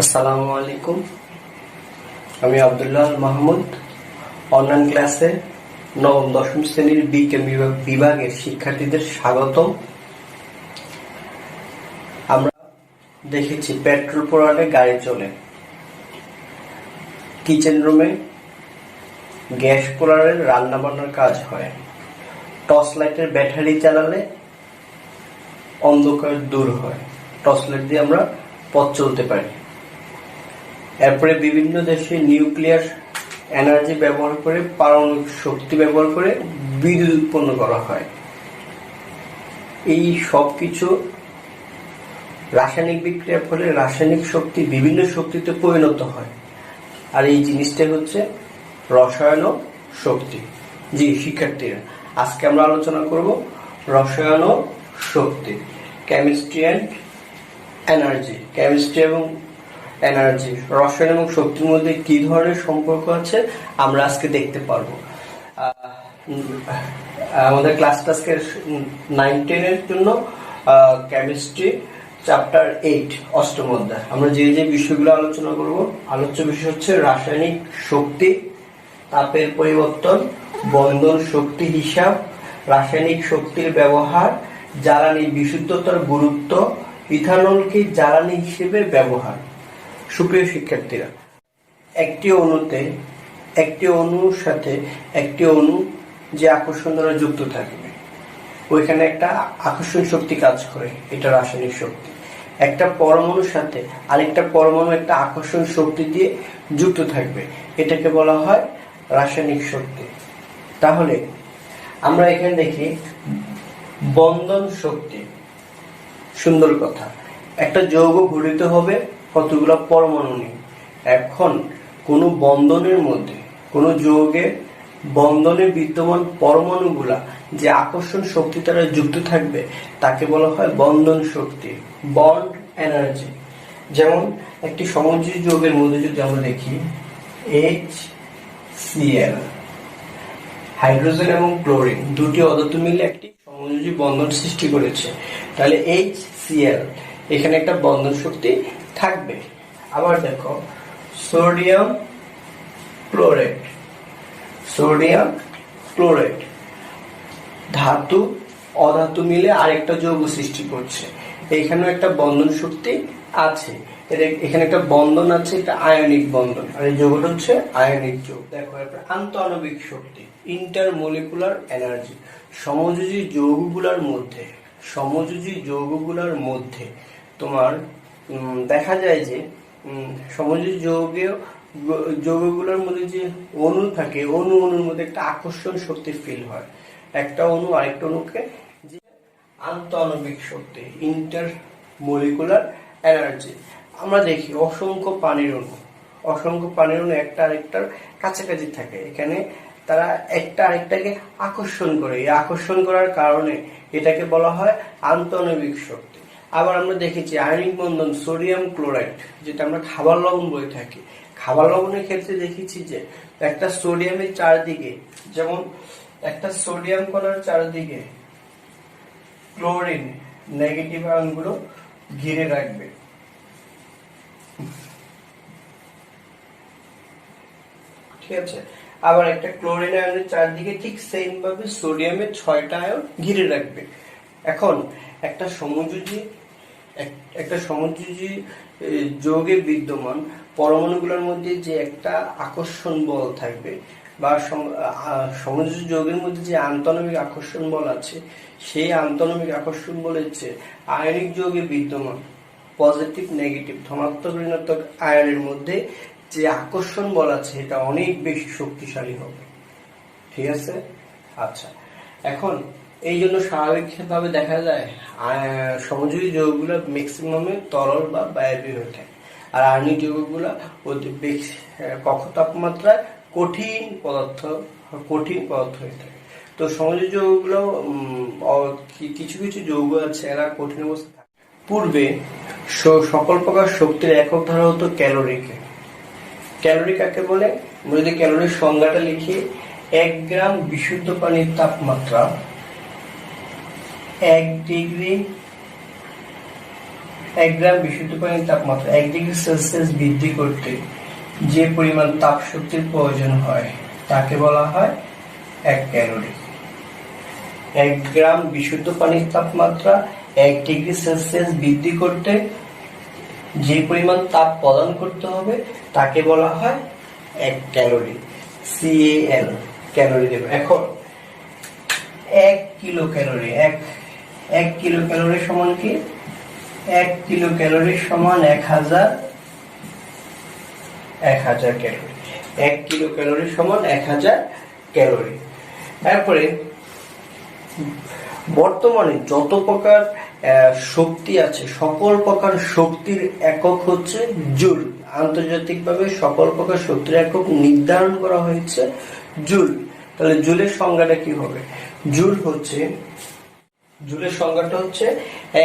আসসালামু আলাইকুম। আমি আব্দুল্লাহ মাহমুদ। অনলাইন ক্লাসে নবম দশম শ্রেণীর বিজ্ঞান বিভাগের শিক্ষার্থীদের স্বাগতম। আমরা দেখেছি পেট্রোল পোড়ালে গাড়ি চলে, কিচেন রুমে গ্যাস পোড়ালে রান্না বান্নার কাজ হয়, টর্চ লাইটের ব্যাটারি চালালে অন্ধকার দূর হয়, টর্চ লাইট দিয়ে আমরা পথ চলতে পারি। এরপরে বিভিন্ন দেশে নিউক্লিয়ার এনার্জি ব্যবহার করে, পারমাণবিক শক্তি ব্যবহার করে বিদ্যুৎ উৎপন্ন করা হয়। এই সব কিছু রাসায়নিক বিক্রিয়ার ফলে রাসায়নিক শক্তি বিভিন্ন শক্তিতে পরিণত হয়, আর এই জিনিসটাই হচ্ছে রসায়ন শক্তি। জি শিক্ষার্থীরা, আজকে আমরা আলোচনা করব রসায়ন শক্তি, কেমিস্ট্রি অ্যান্ড এনার্জি। কেমিস্ট্রি এবং এনার্জি, রসায়ন এবং শক্তির মধ্যে কি ধরনের সম্পর্ক আছে আমরা আজকে দেখতে পারবো। আমাদের ক্লাসটা আজকে 9-10 এর জন্য কেমিস্ট্রি চ্যাপ্টার 8 অষ্টম অধ্যায়। আমরা যে যে বিষয়গুলো আলোচনা করব, আলোচ্য বিষয় হচ্ছে রাসায়নিক শক্তি, তাপের পরিবর্তন, বন্ধন শক্তি হিসাব, রাসায়নিক শক্তির ব্যবহার, জ্বালানি বিশুদ্ধতার গুরুত্ব, ইথানলকে জ্বালানি হিসেবে ব্যবহার। সুপ্রিয় শিক্ষার্থীরা, একটি অণুর সাথে একটি অণু যে আকর্ষণ দ্বারা যুক্ত থাকবে, ওইখানে একটা আকর্ষণ শক্তি কাজ করে, এটা রাসায়নিক শক্তি। একটা পরমাণুর সাথে আরেকটা পরমাণু একটা আকর্ষণ শক্তি দিয়ে যুক্ত থাকবে, এটাকে বলা হয় রাসায়নিক শক্তি। তাহলে আমরা এখানে দেখি বন্ধন শক্তি। সুন্দর কথা, একটা যৌগ গঠিত হবে কতগুলো পরমাণু নিয়ে। এখন কোন বন্ধনের মধ্যে, কোন যৌগের বন্ধনে বিদ্যমান পরমাণুগুলা যে আকর্ষণ শক্তি দ্বারা যুক্ত থাকবে তাকে বলা হয় বন্ধন শক্তি, বন্ড এনার্জি। যেমন একটি সমযোজী যৌগের মধ্যে যদি আমরা দেখি HCl, হাইড্রোজেন এবং ক্লোরিন দুটি অধাতু মিলে একটি সমযোজী বন্ধন সৃষ্টি করেছে, তাহলে HCl এখানে একটা বন্ধন শক্তি থাকবে। আবার দেখো সোডিয়াম ক্লোরাইড, ধাতু অধাতু মিলে আরেকটা যৌগ সৃষ্টি করছে, এখানেও একটা বন্ধন শক্তি আছে। এখানে একটা বন্ধন আছে, এটা আয়নিক বন্ধন, আর এই যৌগটা হচ্ছে আয়নিক যৌগ। দেখো এরপর আন্তঃআণবিক শক্তি, ইন্টারমলিকুলার এনার্জি। সমযোজী যৌগগুলোর মধ্যে তোমার দেখা যায় যে সমযোজী যৌগগুলোর মধ্যে যে অণু থাকে, অণুর মধ্যে একটা আকর্ষণ শক্তি ফিল হয়। একটা অণু আরেকটা অণুকে, যে আন্তঃআণবিক শক্তি, ইন্টারমলিকুলার এনার্জি। আমরা দেখি অসংখ্য পানির অণু একটা আরেকটার কাছাকাছি থাকে, এখানে তারা একটা আরেকটাকে আকর্ষণ করে, এই আকর্ষণ করার কারণে এটাকে বলা হয় আন্তঃআণবিক শক্তি। আবার আমরা দেখেছি আয়নিক বন্ধন, সোডিয়াম ক্লোরাইড, যেটা আমরা খাবার লবণ বলে থাকি। খাবার লবণের ক্ষেত্রে দেখেছি যে একটা সোডিয়ামের চারদিকে, যেমন একটা সোডিয়াম কণার চারদিকে ক্লোরিন নেগেটিভ আয়নগুলো ঘিরে রাখবে। ঠিক আছে, আবার একটা ক্লোরিন আয়নের চারদিকে ঠিক সেম ভাবে সোডিয়ামের 6টা আয়ন ঘিরে রাখবে। এখন একটা সমযোজী যৌগে বিদ্যমান পরমাণুগুলোর মধ্যে যে একটা আকর্ষণ বল থাকবে, বা সমযোজী যৌগের মধ্যে যে আন্তঃআণবিক আকর্ষণ বল আছে, সেই আন্তঃআণবিক আকর্ষণ বলের চেয়ে আয়নিক যৌগে বিদ্যমান পজিটিভ নেগেটিভ, ধনাত্মক ঋণাত্মক আয়নের মধ্যে যে আকর্ষণ বল আছে এটা অনেক বেশি শক্তিশালী হবে। ঠিক আছে, আচ্ছা। এখন এই জন্য স্বাভাবিকভাবে দেখা যায় সমযোজী যৌগগুলো ম্যাক্সিমামে তরল বা বায়বীয় হয়ে থাকে, আর আয়নিক যৌগগুলো কক্ষ তাপমাত্রায় কঠিন পদার্থ হয়ে থাকে। তো সমযোজী যৌগগুলো কিছু যৌগ আছে এরা কঠিন অবস্থা থাকে। পূর্বে সকল প্রকার শক্তির একক ধরা হতো ক্যালোরিকে। ক্যালোরি কাকে বলে? আমরা যদি ক্যালোরির সংজ্ঞাটা লিখি, 1 গ্রাম বিশুদ্ধ পানির তাপমাত্রা 1 ডিগ্রি 1 গ্রাম বিশুদ্ধ পানির তাপমাত্রা 1 ডিগ্রি সেলসিয়াস বৃদ্ধি করতে যে পরিমাণ তাপ শক্তির প্রয়োজন হয় তাকে বলা হয় 1 ক্যালোরি। 1 গ্রাম বিশুদ্ধ পানির তাপমাত্রা 1 ডিগ্রি সেলসিয়াস বৃদ্ধি করতে যে পরিমাণ তাপ প্রদান করতে হবে তাকে বলা হয় 1 ক্যালোরি, CAL, ক্যালোরি দেব। এখন 1 কিলো ক্যালোরি, 1 কিলো ক্যালোরি সমান কি? 1 কিলো ক্যালোরি সমান 1000 ক্যালোরি। 1 কিলো ক্যালোরি সমান 1000 ক্যালোরি। তারপরে বর্তমানে যত প্রকার শক্তি আছে সকল প্রকার শক্তির একক হচ্ছে জুল। আন্তর্জাতিকভাবে সকল প্রকার শক্তির একক নির্ধারণ করা হয়েছে জুল। তাহলে জুলের সংজ্ঞাটা কি হবে? জুলের সংজ্ঞাটা হচ্ছে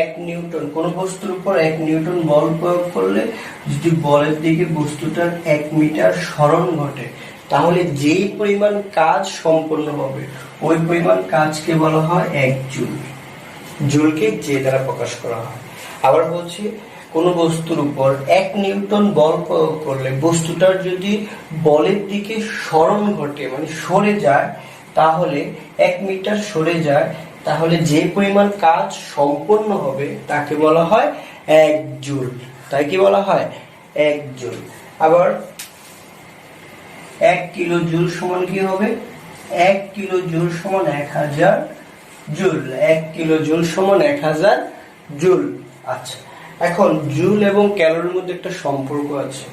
1 নিউটন। কোন বস্তুর উপর 1 নিউটন বল প্রয়োগ করলে যদি বলের দিকে বস্তুটার 1 মিটার সরণ ঘটে তাহলে যেই পরিমাণ কাজ সম্পন্ন হবে ওই পরিমাণ কাজকে বলা হয় 1 জুল। জুলকে যে দ্বারা প্রকাশ করা হয়। আবার বলছি, কোন বস্তুর উপর 1 নিউটন বল প্রয়োগ করলে বস্তুটার যদি বলের দিকে সরণ ঘটে মানে সরে যায়, তাহলে 1 মিটার সরে যায়, তাহলে যে পরিমাণ কাজ সম্পন্ন হবে তাকে বলা হয় 1 জুল। তাই কি বলা হয়? 1 জুল। আবার 1 কিলো জুল সমান কি হবে? 1 কিলো জুল সমান 1000 জুল। 1 কিলো জুল সমান 1000 জুল। আচ্ছা, এখন জুল এবং ক্যালোরির মধ্যে একটা সম্পর্ক আছে।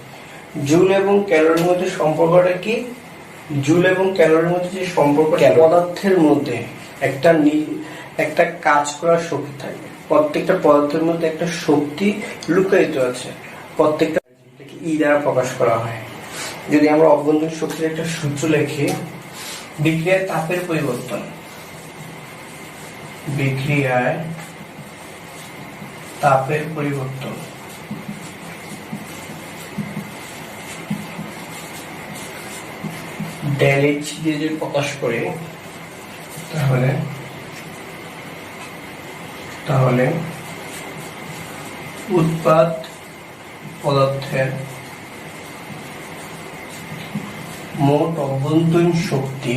জুল এবং ক্যালোরির মধ্যে সম্পর্কটা কি? জুল এবং ক্যালোরির মধ্যে যে সম্পর্ক, পদার্থের মধ্যে একটা কাজ করার শক্তি থাকে। প্রত্যেকটা পদার্থের মধ্যে একটা শক্তি লুকায়িত আছে। প্রত্যেকটা ই দ্বারা প্রকাশ করা হয়। যদি আমরা অভ্যন্তরীণ শক্তির একটা সূত্র লিখি, বিক্রিয়ায় তাপের পরিবর্তন, বিক্রিয়ায় তাপের পরিবর্তন ডেল এইচ দিয়ে যদি প্রকাশ করি তাহলে উৎপাদ পদার্থের মোট অভ্যন্তরীণ শক্তি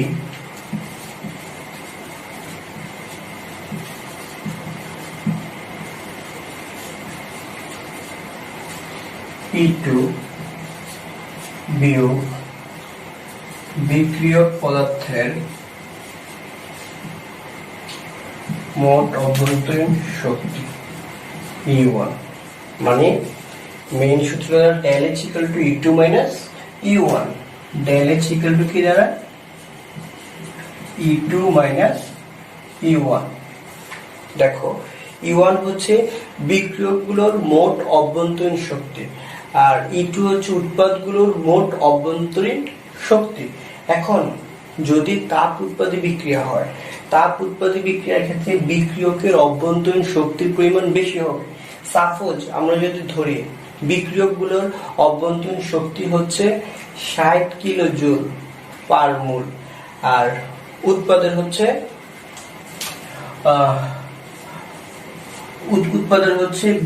P2 বিয়োগ বিক্রিয়ক পদার্থের মোট অভ্যন্তরীণ শক্তি E1, মানে মেইন সূত্র দ্বারা del H equal to E2 minus E1। Del H equal to কি দ্বারা? E2 minus E1। দেখো, E1 হচ্ছে বিক্রিয়কগুলোর মোট অভ্যন্তরীণ শক্তি আর E2 হচ্ছে উৎপাদগুলোর মোট অভ্যন্তরীণ শক্তি। এখন যদি তাপ উৎপাদী বিক্রিয়া হয়, তাপ উৎপাদী বিক্রিয়ার ক্ষেত্রে বিক্রিয়কের অভ্যন্তরীণ শক্তির পরিমাণ বেশি হবে। সাপোজ আমরা যদি ধরি বিক্রিয়কগুলোর অভ্যন্তরীণ শক্তি হচ্ছে 60 কিলো জুল পার মোল আর উৎপাদন হচ্ছে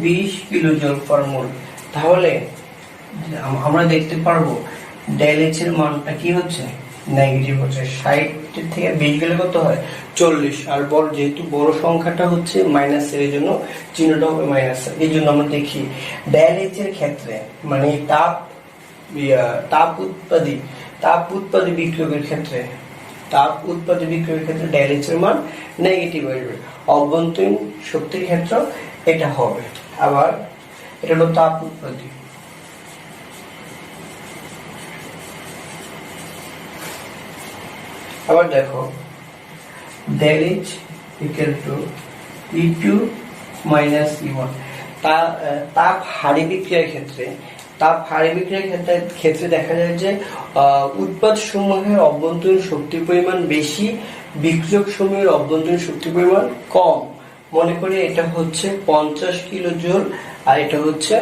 20 কিলো জুল পার মোল, তাহলে আমরা দেখতে পারবো ডেল এইচ এর মানটা কি হচ্ছে? নেগেটিভ হচ্ছে। 60 থেকে 20 গেলে কত হয়? 40। আর যেহেতু বড় সংখ্যাটা হচ্ছে মাইনাস এর, এই জন্য চিহ্নটা হবে মাইনাস। এই জন্য আমরা দেখি ডেল এইচ এর ক্ষেত্রে মানে তাপ উৎপাদী বিক্রিয়কের ক্ষেত্রে ডেল এইচ এর মান নেগেটিভ আসবে। অভ্যন্তরীণ শক্তির ক্ষেত্রে এটা হবে। আবার এটা হলো তাপ উৎপাদী। আবার দেখো del H equal to E2 minus E1। তাপ হারি বিক্রিয়ার ক্ষেত্রে দেখা যায় যে উৎপাদ সমূহের অভ্যন্তরীণ শক্তির পরিমাণ বেশি, বিক্রিয়ক সমূহের অভ্যন্তরীণ শক্তির পরিমাণ কম। মনে করি এটা হচ্ছে 50 কিলো জুল আর এটা হচ্ছে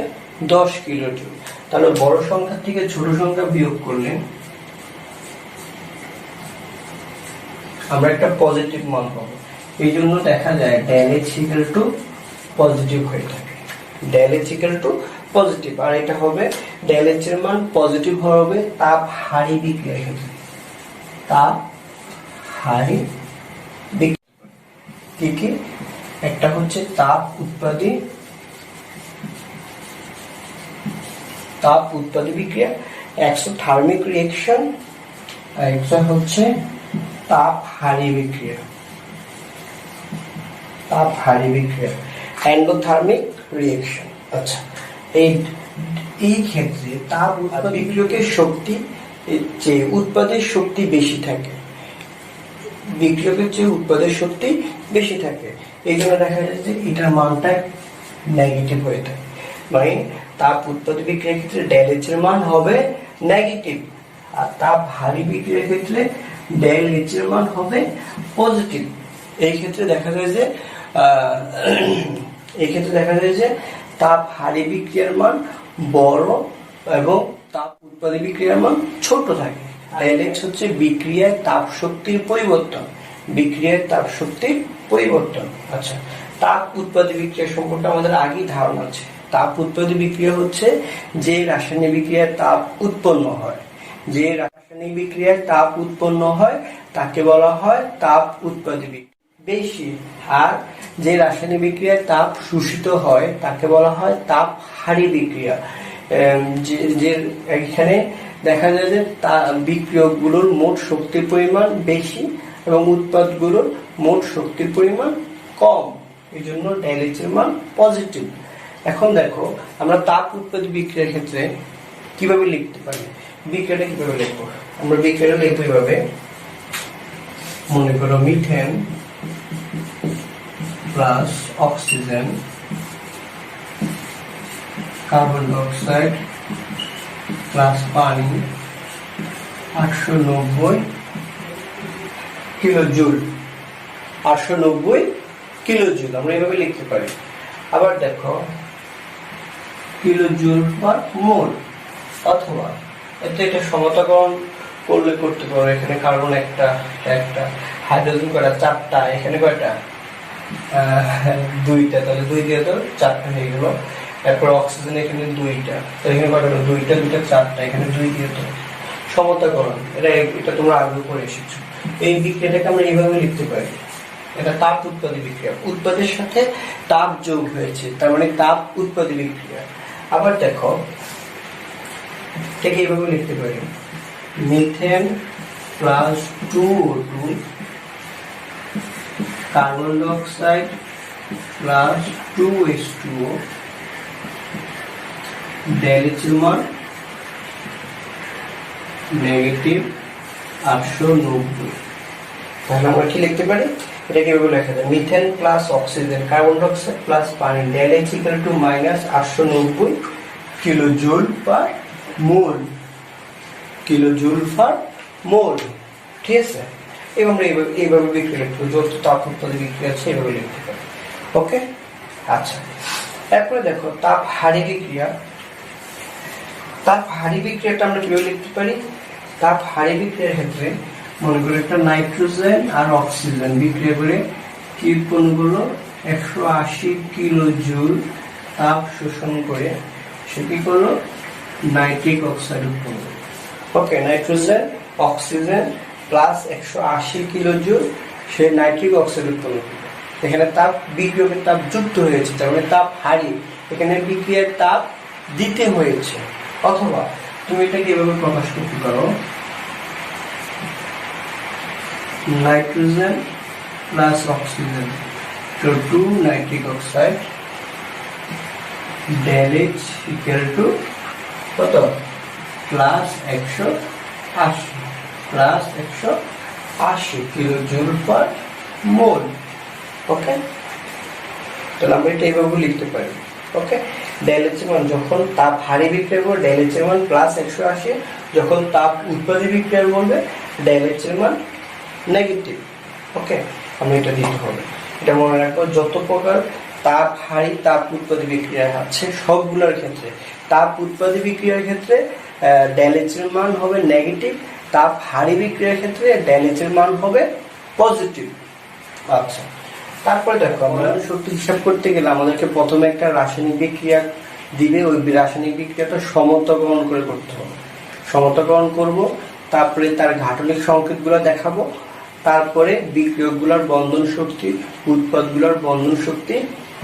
10 কিলো জুল। তাহলে বড় সংখ্যা থেকে ছোট সংখ্যা বিয়োগ করলে আমরা একটা পজিটিভ মান পাবো। এই জন্য দেখা যায় del H equal to positive হয়ে থাকে। Del H equal to positive, আর এটা হবে ডেল এইচ এর মান পজিটিভ হবে তাপ হারি বিক্রিয়ার ক্ষেত্রে। তাপ হারি কি কি, একটা হচ্ছে তাপ উৎপাদী বিক্রিয়া, এক্সোথার্মিক রিঅ্যাকশন, আর একটা হচ্ছে তাপ হারি বিক্রিয়া, এন্ডোথার্মিক রিঅ্যাকশন। আচ্ছা, এই ক্ষেত্রে তাপ উৎপাদী বিক্রিয়কের শক্তি যে উৎপাদের শক্তি বেশি থাকে, বিক্রিয়কের চেয়ে উৎপাদের শক্তি বেশি থাকে, এই জন্য দেখা যায় যে এটার মানটা নেগেটিভ হয়ে থাকে। মানে তাপ উৎপাদী বিক্রিয়ার ক্ষেত্রে ডেল এইচ এর মান হবে নেগেটিভ, আর তাপ হারি বিক্রিয়ার ক্ষেত্রে ডেল এইচ এর মান হবে পজিটিভ। এই ক্ষেত্রে দেখা যায় যে তাপ হারি বিক্রিয়ার মান বড় এবং তাপ উৎপাদী বিক্রিয়ার মান ছোট থাকে। ডেল এইচ হচ্ছে বিক্রিয়ার তাপ শক্তির পরিবর্তন। আচ্ছা, তাপ উৎপাদী বিক্রিয়া সম্পর্কে আমাদের আগেই ধারণা আছে। তাপ উৎপাদী বিক্রিয়া হচ্ছে যে রাসায়নিক বিক্রিয়ার তাপ উৎপন্ন হয় তাকে বলা হয় তাপ উৎপাদী বিক্রিয়া বেশি, আর যে রাসায়নিক বিক্রিয়ার তাপ শোষিত হয় তাকে বলা হয় তাপ হারি বিক্রিয়া। যে এখানে দেখা যায় যে বিক্রিয়কগুলোর মোট শক্তির পরিমাণ বেশি এবং উৎপাদগুলোর মোট শক্তির পরিমাণ কম, এই জন্য ডেল এইচ এর মান পজিটিভ। এখন দেখো আমরা তাপ উৎপাদী বিক্রিয়ার ক্ষেত্রে কিভাবে লিখতে পারি, বিক্রিয়াটা কিভাবে লিখবো? আমরা বিক্রিয়াটা লিখবো এইভাবে, মনে করো methane plus oxygen, carbon dioxide plus পানি 890 কিলোজুল, আমরা এইভাবে লিখতে পারি। আবার দেখো কিলোজুল পার মোল, অথবা এটা সমতাকরণ করলে করতে পারো। এখানে কার্বন একটা, হাইড্রোজেন কয়টা, চারটা, এখানে কয়টা, দুইটা, তাহলে 2 দিয়ে তো 4টা হয়ে গেল। এরপর অক্সিজেন এখানে 2টা, তো এখানে কয়টা, 2টা 4টা, এখানে 2 দিয়ে তো সমতাকরণ। এটা তোমরা আগে করে এসেছো। এই বিক্রিয়াটাকে আমরা এইভাবে লিখতে পারি, এটা তাপ উৎপাদী বিক্রিয়া, উৎপাদের সাথে তাপ যোগ হয়েছে, তার মানে তাপ উৎপাদী বিক্রিয়া। আবার দেখো এটাকে এইভাবে লিখতে পারি, methane plus 2O2, carbon dioxide plus 2H2O, del H এর মান নেগেটিভ 890। তাহলে আমরা কি লিখতে পারি, এটা কিভাবে লেখা যায়, methane plus oxygen, carbon dioxide plus পানি, del H equal to minus 890 kilojoule per mole, ঠিক আছে? এবং এইভাবে বিক্রিয়া লিখতে পারি, যত তাপ উৎপাদী বিক্রিয়া আছে এইভাবে লিখতে পারি। ওকে, আচ্ছা, এরপরে দেখো তাপ হারি বিক্রিয়াটা আমরা কিভাবে লিখতে পারি। তাপ হারি বিক্রিয়ার ক্ষেত্রে মনে করি একটা নাইট্রোজেন আর অক্সিজেন বিক্রিয়া করে কি উৎপন্ন করলো, 180 কিলোজুল তাপ শোষণ করে সে কি করলো, নাইট্রিক অক্সাইড উৎপন্ন করলো। ওকে, নাইট্রোজেন অক্সিজেন প্লাস 180 কিলোজুল সে নাইট্রিক অক্সাইড উৎপন্ন করলো। এখানে তাপ বিক্রিয়কের তাপ যুক্ত হয়েছে, তার মানে তাপ হারি, এখানে বিক্রিয়ার তাপ দিতে হয়েছে। অথবা তুমি এটাকে এভাবে প্রকাশ করতে পারো, নাইট্রোজেন প্লাস অক্সিজেন, তো 2 nitric oxide, del H equal to কত, plus 180 kilojoule per mole. Okay, তাহলে আমরা এটা এইভাবে লিখতে পারি। ওকে, ডেল এইচ এর মান যখন তাপ হারি বিক্রিয়া করবে ডেল এইচ এর মান প্লাস 180, যখন তাপ উৎপাদী বিক্রিয়া করবে ডেল এইচ এর মান নেগেটিভ। ওকে, আমরা এটা দিতে হবে, এটা মনে রাখবো। যত প্রকার তাপ হারি তাপ উৎপাদী বিক্রিয়া আছে সবগুলোর ক্ষেত্রে তাপ উৎপাদী বিক্রিয়ার ক্ষেত্রে ডেল এইচ এর মান হবে নেগেটিভ, তাপ হারি বিক্রিয়ার ক্ষেত্রে ডেল এইচ এর মান হবে পজিটিভ। আচ্ছা, তারপরে দেখো আমরা শক্তি হিসাব করতে গেলে আমাদেরকে প্রথমে একটা রাসায়নিক বিক্রিয়া দিবে, ওই রাসায়নিক বিক্রিয়াটা সমতাকরণ করে করতে হবে। সমতাকরণ করব, তারপরে তার গাঠনিক সংকেতগুলো দেখাবো, তারপরে বিক্রিয়কগুলোর বন্ধন শক্তি, উৎপাদগুলোর বন্ধন শক্তি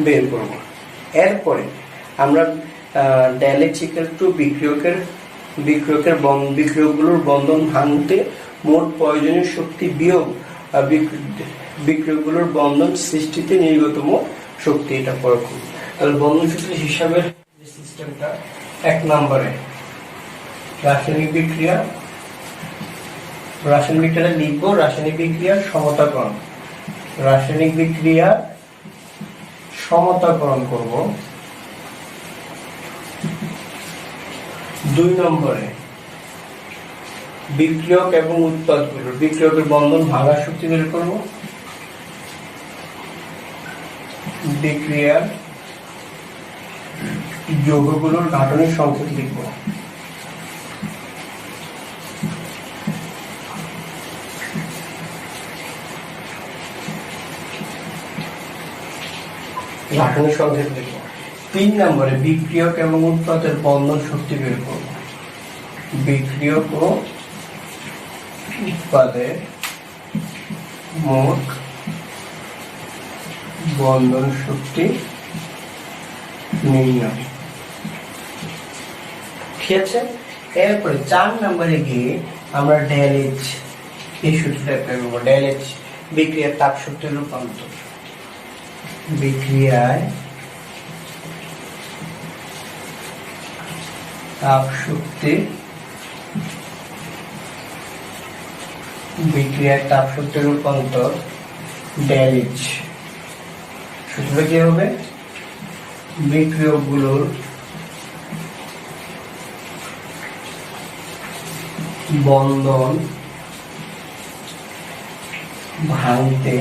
বের করব। এরপরে আমরা বিক্রিয়কগুলোর বন্ধন ভাঙতে মোট প্রয়োজনীয় শক্তি বিয়োগ বিক্রিয়কগুলোর বন্ধন সৃষ্টিতে নির্গত মোট শক্তি, এটা প্রয়োগ করব। তাহলে বন্ধন শক্তি হিসাবের যে সিস্টেমটা, 1 নম্বরে রাসায়নিক বিক্রিয়াটা লিখবো, রাসায়নিক বিক্রিয়ার সমতাকরণ করব। 2 নম্বরে বিক্রিয়ক এবং উৎপাদগুলো, বিক্রিয়কের বন্ধন ভাঙার শক্তি বের করব। বিক্রিয়ার যৌগগুলোর গাঠনিক সংকেত লিখব। গাঠনিক সংকেত লিখব। 3 নম্বরে বিক্রিয়ক এবং উৎপাদের বন্ধন শক্তি বের করব। বিক্রিয়ক ও উৎপাদের মোট বন্ধন শক্তি নির্ণয়। ঠিক আছে। এরপরে 4 নম্বরে গিয়ে আমরা ডেল এইচ এই সূত্রটা প্রয়োগ করব। ডেল এইচ বিক্রিয়ার তাপ শক্তির রূপান্তর। বিক্রিয়ায় তাপ শক্তি, বিক্রিয়ার তাপ শক্তির রূপান্তর ডেল এইচ। সূত্রটা কি হবে? বিক্রিয়কগুলোর বন্ধন ভাঙতে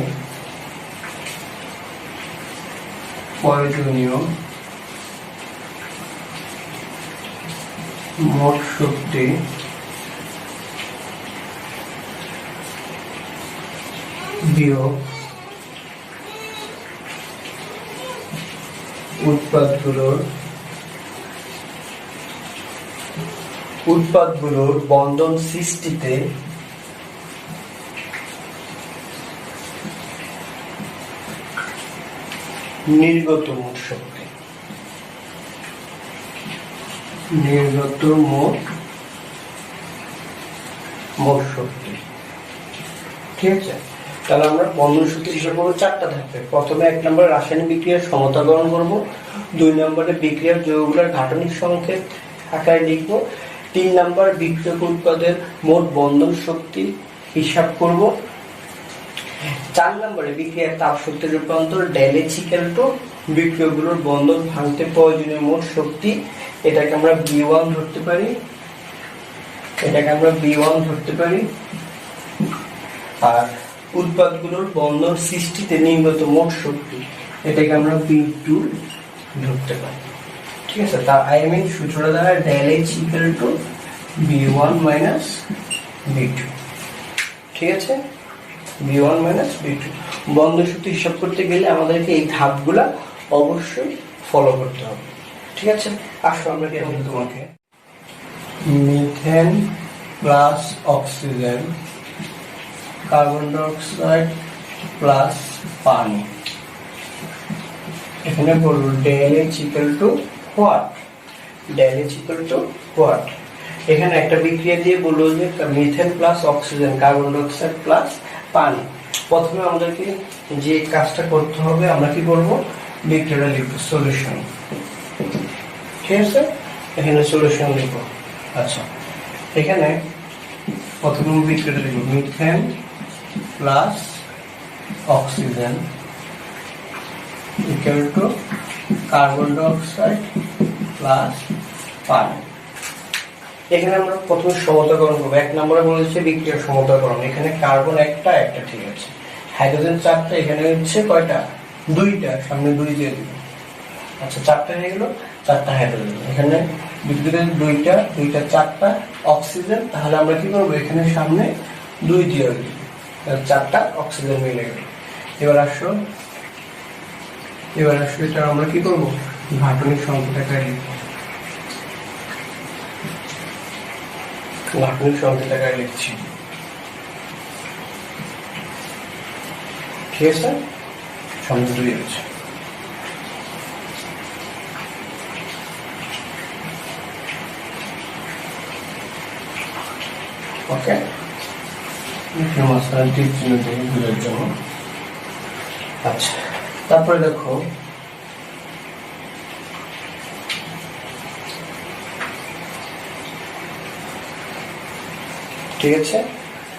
প্রয়োজনীয় মোট শক্তি বিয়োগ উৎপাদগুলোর বন্ধন সৃষ্টিতে নির্গত মোট শক্তি। ঠিক আছে। তাহলে আমরা বন্ধন শক্তি হিসাব করবো 4টা থাকবে। প্রথমে 1 নম্বরে রাসায়নিক বিক্রিয়ার সমতাকরণ করব। 2 নম্বরে বিক্রিয়ার যৌগগুলোর গাঠনিক সংকেত আকারে লিখবো। 3 নম্বর বিক্রিয়ক উৎপাদের মোট বন্ধন শক্তি হিসাব করব। 4 নম্বরে বিক্রিয়ার তাপ শক্তির রূপান্তর ডেল এইচ ইকুয়াল টু বিক্রিয়কগুলোর বন্ধন ভাঙতে প্রয়োজনীয় মোট শক্তি, এটাকে আমরা B1 ধরতে পারি। আর উৎপাদগুলোর বন্ধন সৃষ্টিতে নির্গত মোট শক্তি, এটাকে আমরা B2 ধরতে পারি। ঠিক আছে। তার সূত্রটা দ্বারা del H equal to B1 minus B2। ঠিক আছে। B1 মাইনাস B2 বন্ধন শক্তি হিসাব করতে গেলে আমাদেরকে এই ধাপগুলা অবশ্যই ফলো করতে হবে। ঠিক আছে। আসো আমরা কি বলবো তোমাকে, methane plus oxygen, carbon dioxide plus পানি। এখানে বলবো del H equal to what? এখানে একটা বিক্রিয়া দিয়ে বললো যে methane plus oxygen, carbon dioxide plus পানি। প্রথমে আমাদেরকে যে কাজটা করতে হবে, আমরা কি করবো, বিক্রিয়াটা লিখবো সলিউশন। ঠিক আছে। এখানে সলিউশন লিখবো। আচ্ছা, এখানে প্রথমে বিক্রিয়াটা লিখবো methane plus oxygen equal to carbon dioxide plus পানি। এখানে আমরা প্রথমে সমতাকরণ করবো। 1 নম্বরে বলেছে বিক্রিয়ার সমতাকরণ। এখানে কার্বন একটা ঠিক আছে, হাইড্রোজেন 4টা, এখানে হচ্ছে কয়টা? 2টা, সামনে 2 দিয়ে দিব। আচ্ছা, 4টা হয়ে গেল, 4টা হাইড্রোজেন। এখানে বিক্রিয়া 2টা 4টা অক্সিজেন, তাহলে আমরা কি করবো, এখানে সামনে 2 দিয়ে দিব, 4টা অক্সিজেন মিলে গেল। এবার আসো এবার আসলে এটা আমরা কি করবো, গাঠনিক সংকেত আকারে লিখবো। গাঠনিক সংকেত আকারে লিখছি, ঠিক আছে। সংযোগ দুই আছে। ওকে, মাঝখানে টিপ চিহ্ন থেকে বোঝার জন্য। আচ্ছা, তারপরে দেখো ঠিক আছে।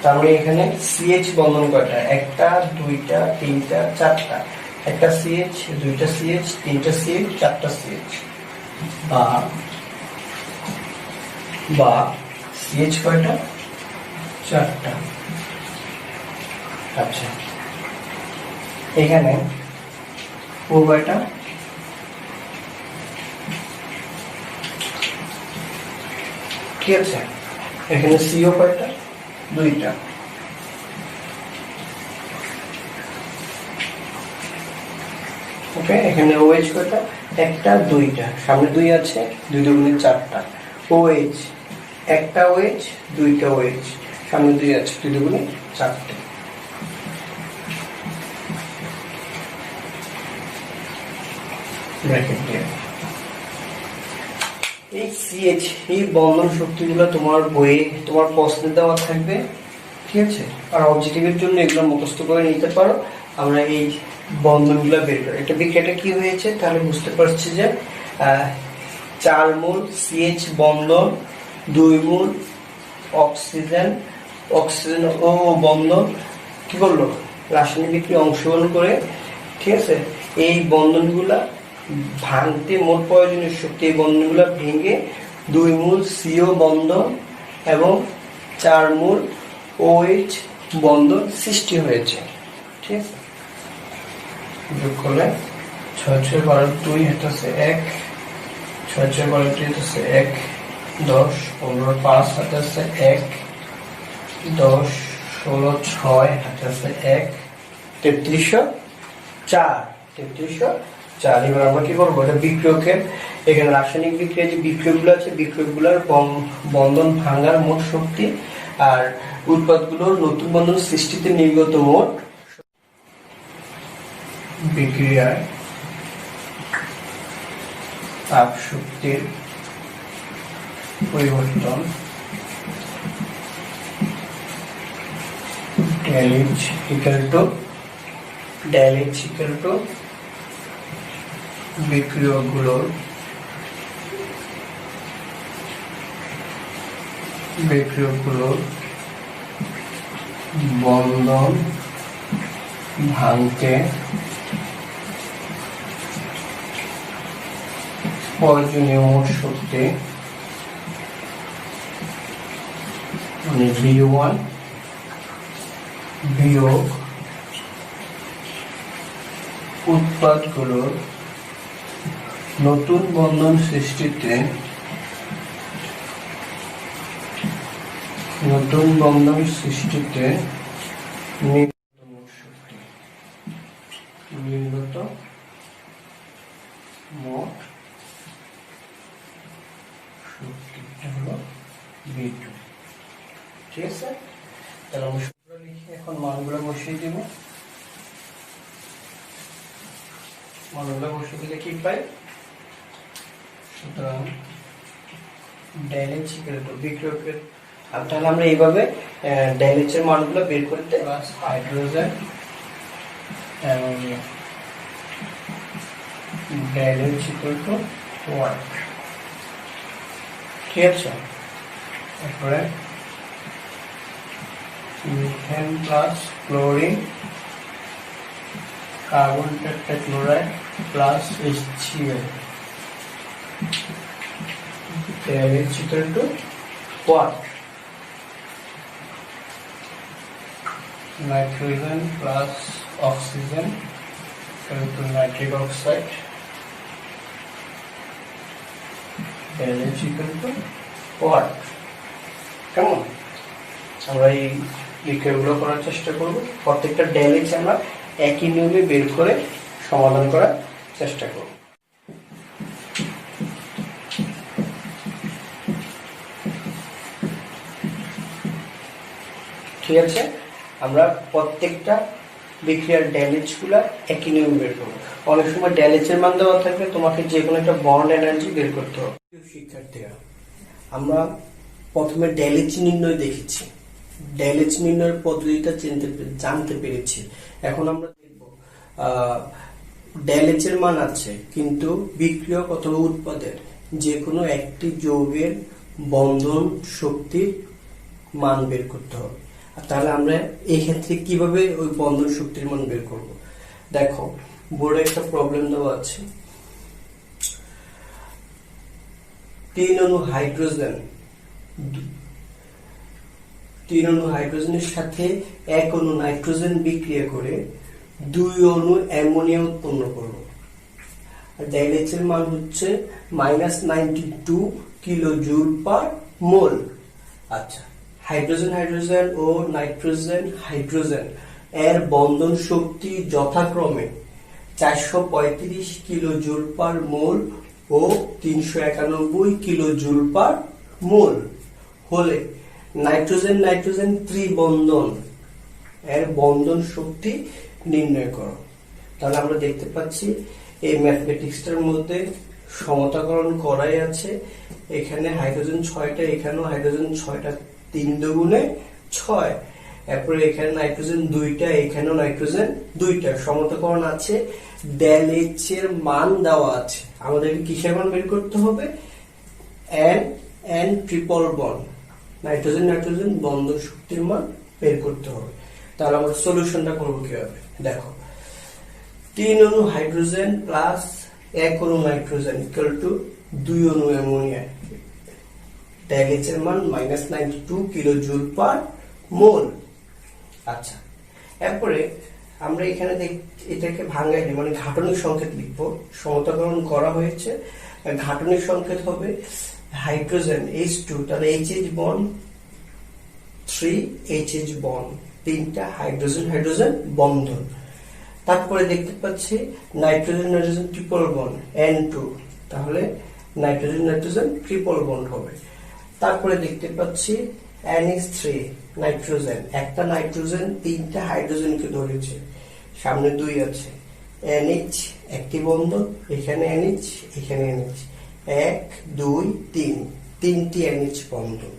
তারপরে এখানে সিএইচ বন্ধন কয়টা, একটা, দুইটা, তিনটা, চারটা। একটা সিএইচ, দুইটা সিএইচ, তিনটা সিএইচ, চারটা সিএইচ। বা সিএইচ কয়টা, চারটা। আচ্ছা, এখানে ও কয়টা, ঠিক আছে। এখানে সিও কয়টা, দুইটা। ওকে, এখানে ওএইচ কয়টা, একটা, দুইটা, সামনে দুই আছে, দুই দুগুণে চারটা। ওএইচ, একটা ওএইচ, দুইটা ওএইচ, সামনে দুই আছে, দুই দুগুণে চারটে। ব্র্যাকেট দিয়ে এই সিএইচ, এই বন্ধন শক্তিগুলো তোমার বইয়ে, তোমার প্রশ্নে দেওয়া থাকবে, ঠিক আছে। আর অবজেক্টিভের জন্য এগুলো মুখস্থ করে নিতে পারো। আমরা এই বন্ধনগুলো বের করি। একটা বিক্রিয়াটা কি হয়েছে তাহলে বুঝতে পারছি যে 4 মোল সিএইচ বন্ধন, 2 মোল অক্সিজেন ও বন্ধন কি করলো, রাসায়নিক বিক্রিয়া অংশগ্রহণ করে, ঠিক আছে। এই বন্ধনগুলা ভাঙতে মোট প্রয়োজনীয় শক্তি, এই বন্ধনগুলো ভেঙে 2 মোল সিও বন্ধন এবং 4 মোল ওএইচ বন্ধন সৃষ্টি হয়েছে, ঠিক আছে। যোগ করলে 6 6 12 2 এটা হচ্ছে 1, 6 6 12 2 এটা হচ্ছে 1, 10 15 5 এটা হচ্ছে 1, 10 16 6 এটা হচ্ছে 1, 3304। এবার আমরা কি করবো, এটা বিক্রিয়কের, এখানে রাসায়নিক বিক্রিয়া যে বিক্রিয়কগুলো আছে, বিক্রিয়কগুলোর বন্ধন ভাঙার মোট শক্তি আর উৎপাদগুলোর নতুন বন্ধন সৃষ্টিতে নির্গত মোট বিক্রিয়ায় তাপ শক্তির পরিবর্তন ΔH equal to বিক্রিয়কগুলোর বন্ধন ভাঙতে প্রয়োজনীয় মোট শক্তি মানে V1 বিয়োগ উৎপাদগুলোর নতুন বন্ধন সৃষ্টিতে নির্গত মোট শক্তি হলো V2, ঠিক আছে। তাহলে আমরা সূত্র লিখে এখন মানগুলো বসিয়ে দিব। মানগুলো বসিয়ে দিলে কি পাই, সুতরাং ΔH equal to বিক্রিয়কের, তাহলে আমরা এইভাবে ΔH এর মানগুলো বের করতে, plus hydrogen ammonia ΔH equal to 1, ঠিক আছে। তারপরে methane plus chlorine carbon tetrachloride plus HCl ΔH equal to what, nitrogen plus oxygen equal to nitric oxide ΔH equal to what। কেমন, আমরা এই বিক্রিয়াগুলো করার চেষ্টা করব। প্রত্যেকটা ΔH আমরা একই নিয়মে বের করে সমাধান করার চেষ্টা করো। ঠিক আছে, আমরা প্রত্যেকটা বিক্রিয়ার ড্যামেজ গুলা একই নিয়ম বের করবো। অনেক সময় ড্যামেজের মান দেওয়া থাকবে, তোমাকে যে কোনো একটা বন্ড এনার্জি বের করতে হবে। শিক্ষার্থীরা, আমরা প্রথমে ড্যামেজ নির্ণয় দেখেছি, ড্যামেজ নির্ণয়ের পদ্ধতিটা জানতে পেরেছি। এখন আমরা দেখব ড্যামেজের মান আছে, কিন্তু বিক্রিয়ক অথবা উৎপাদের যে কোনো একটি যৌগের বন্ধন শক্তির মান বের করতে হবে। তাহলে আমরা এই ক্ষেত্রে কিভাবে ওই বন্ধন শক্তির মান বের করব? দেখো, বোর্ডে একটা প্রবলেম দেওয়া আছে। 3 অণু হাইড্রোজেনের সাথে 1 অণু নাইট্রোজেন বিক্রিয়া করে 2 অণু অ্যামোনিয়া উৎপন্ন করলো। আর ড্যালেচের মান হচ্ছে -92 কিলোজুল পার মোল। আচ্ছা, হাইড্রোজেন ও নাইট্রোজেন এর বন্ধন শক্তি যথাক্রমে 435 কিলোজুল পার মোল ও 391 কিলোজুল পার মোল হলে নাইট্রোজেন ত্রিবন্ধন এর বন্ধন শক্তি নির্ণয় করো। তাহলে আমরা দেখতে পাচ্ছি এই ম্যাথমেটিক্সটার মধ্যে সমতাকরণ করাই আছে। এখানে হাইড্রোজেন 6টা, এখানেও হাইড্রোজেন 6টা, 3 দুগুণে 6। এরপরে এখানে নাইট্রোজেন 2টা, এখানেও নাইট্রোজেন 2টা, সমতাকরণ আছে। ডেলএইচ এর মান দেওয়া আছে, আমাদেরকে কিসের মান বের করতে হবে? এন ট্রিপল বন্ড, নাইট্রোজেন বন্ধন শক্তির মান বের করতে হবে। তাহলে আমরা সলিউশনটা করবো কিভাবে? দেখো, 3 অণু হাইড্রোজেন প্লাস 1 অণু নাইট্রোজেন ইকুয়াল টু 2 অণু অ্যামোনিয়া। ড্যালেচ এর মান -92 কিলোজুল পার মোল। আচ্ছা, এরপরে আমরা এখানে এটাকে ভাঙাই মানে ঘাটনিক সংকেত লিখবো। সমতাকরণ করা হয়েছে, ঘাটনিক সংকেত হবে হাইড্রোজেন H2, তাহলে HH বন্ড 3 HH বন্ড, 3টা হাইড্রোজেন বন্ধন। তারপরে দেখতে পাচ্ছি নাইট্রোজেন ট্রিপল বন্ড N2, তাহলে নাইট্রোজেন ট্রিপল বন্ড হবে। তারপরে দেখতে পাচ্ছি NH3 নাইট্রোজেন, একটা নাইট্রোজেন 3টা হাইড্রোজেনকে ধরেছে, সামনে 2 আছে। NH একটি বন্ধন, এখানে NH, এখানে NH, 1 2 3, 3টি NH বন্ধন।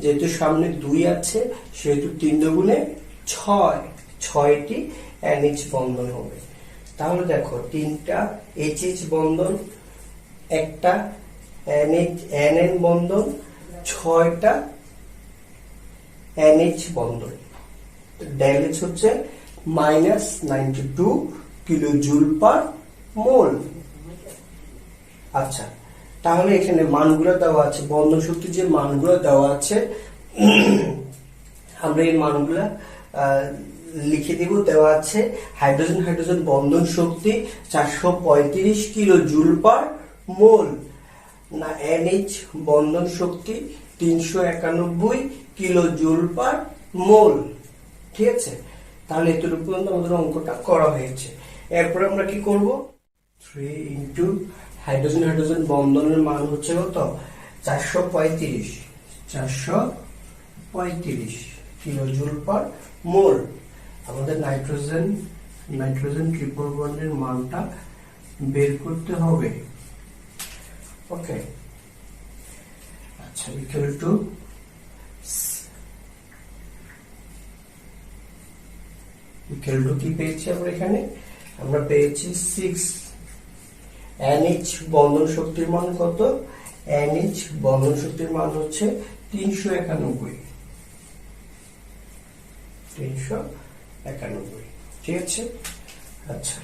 যেহেতু সামনে 2 আছে সেহেতু 3 দুগুণে 6, 6টি NH বন্ধন হবে। তাহলে দেখো, 3টা HH বন্ধন, একটা NN বন্ধন, 6টা NH বন্ধন। ড্যালেচ হচ্ছে -92 কিলোজুল পার মোল। আচ্ছা, তাহলে এখানে মানগুলো দেওয়া আছে, বন্ধন শক্তির যে মানগুলো দেওয়া আছে আমরা এই মানগুলা লিখে দিব। দেওয়া আছে হাইড্রোজেন বন্ধন শক্তি 435 কিলোজুল পার মোল, না NH বন্ধন শক্তি 391 কিলোজুল পার মোল। ঠিক আছে, তাহলে এতটুকু পর্যন্ত আমাদের অঙ্কটা করা হয়েছে। এরপর আমরা কি করব? 3 ইন্টু হাইড্রোজেন বন্ধনের মান হচ্ছে কত? 435 কিলোজুল পার মোল। আমাদের নাইট্রোজেন ট্রিপল বন্ডের মানটা বের করতে হবে। ওকে, আচ্ছা, ইকুয়াল টু কি পেয়েছি আমরা এখানে? আমরা পেয়েছি 6। NH বন্ধন শক্তির মান কত? NH বন্ধন শক্তির মান হচ্ছে 391। ঠিক আছে, আচ্ছা,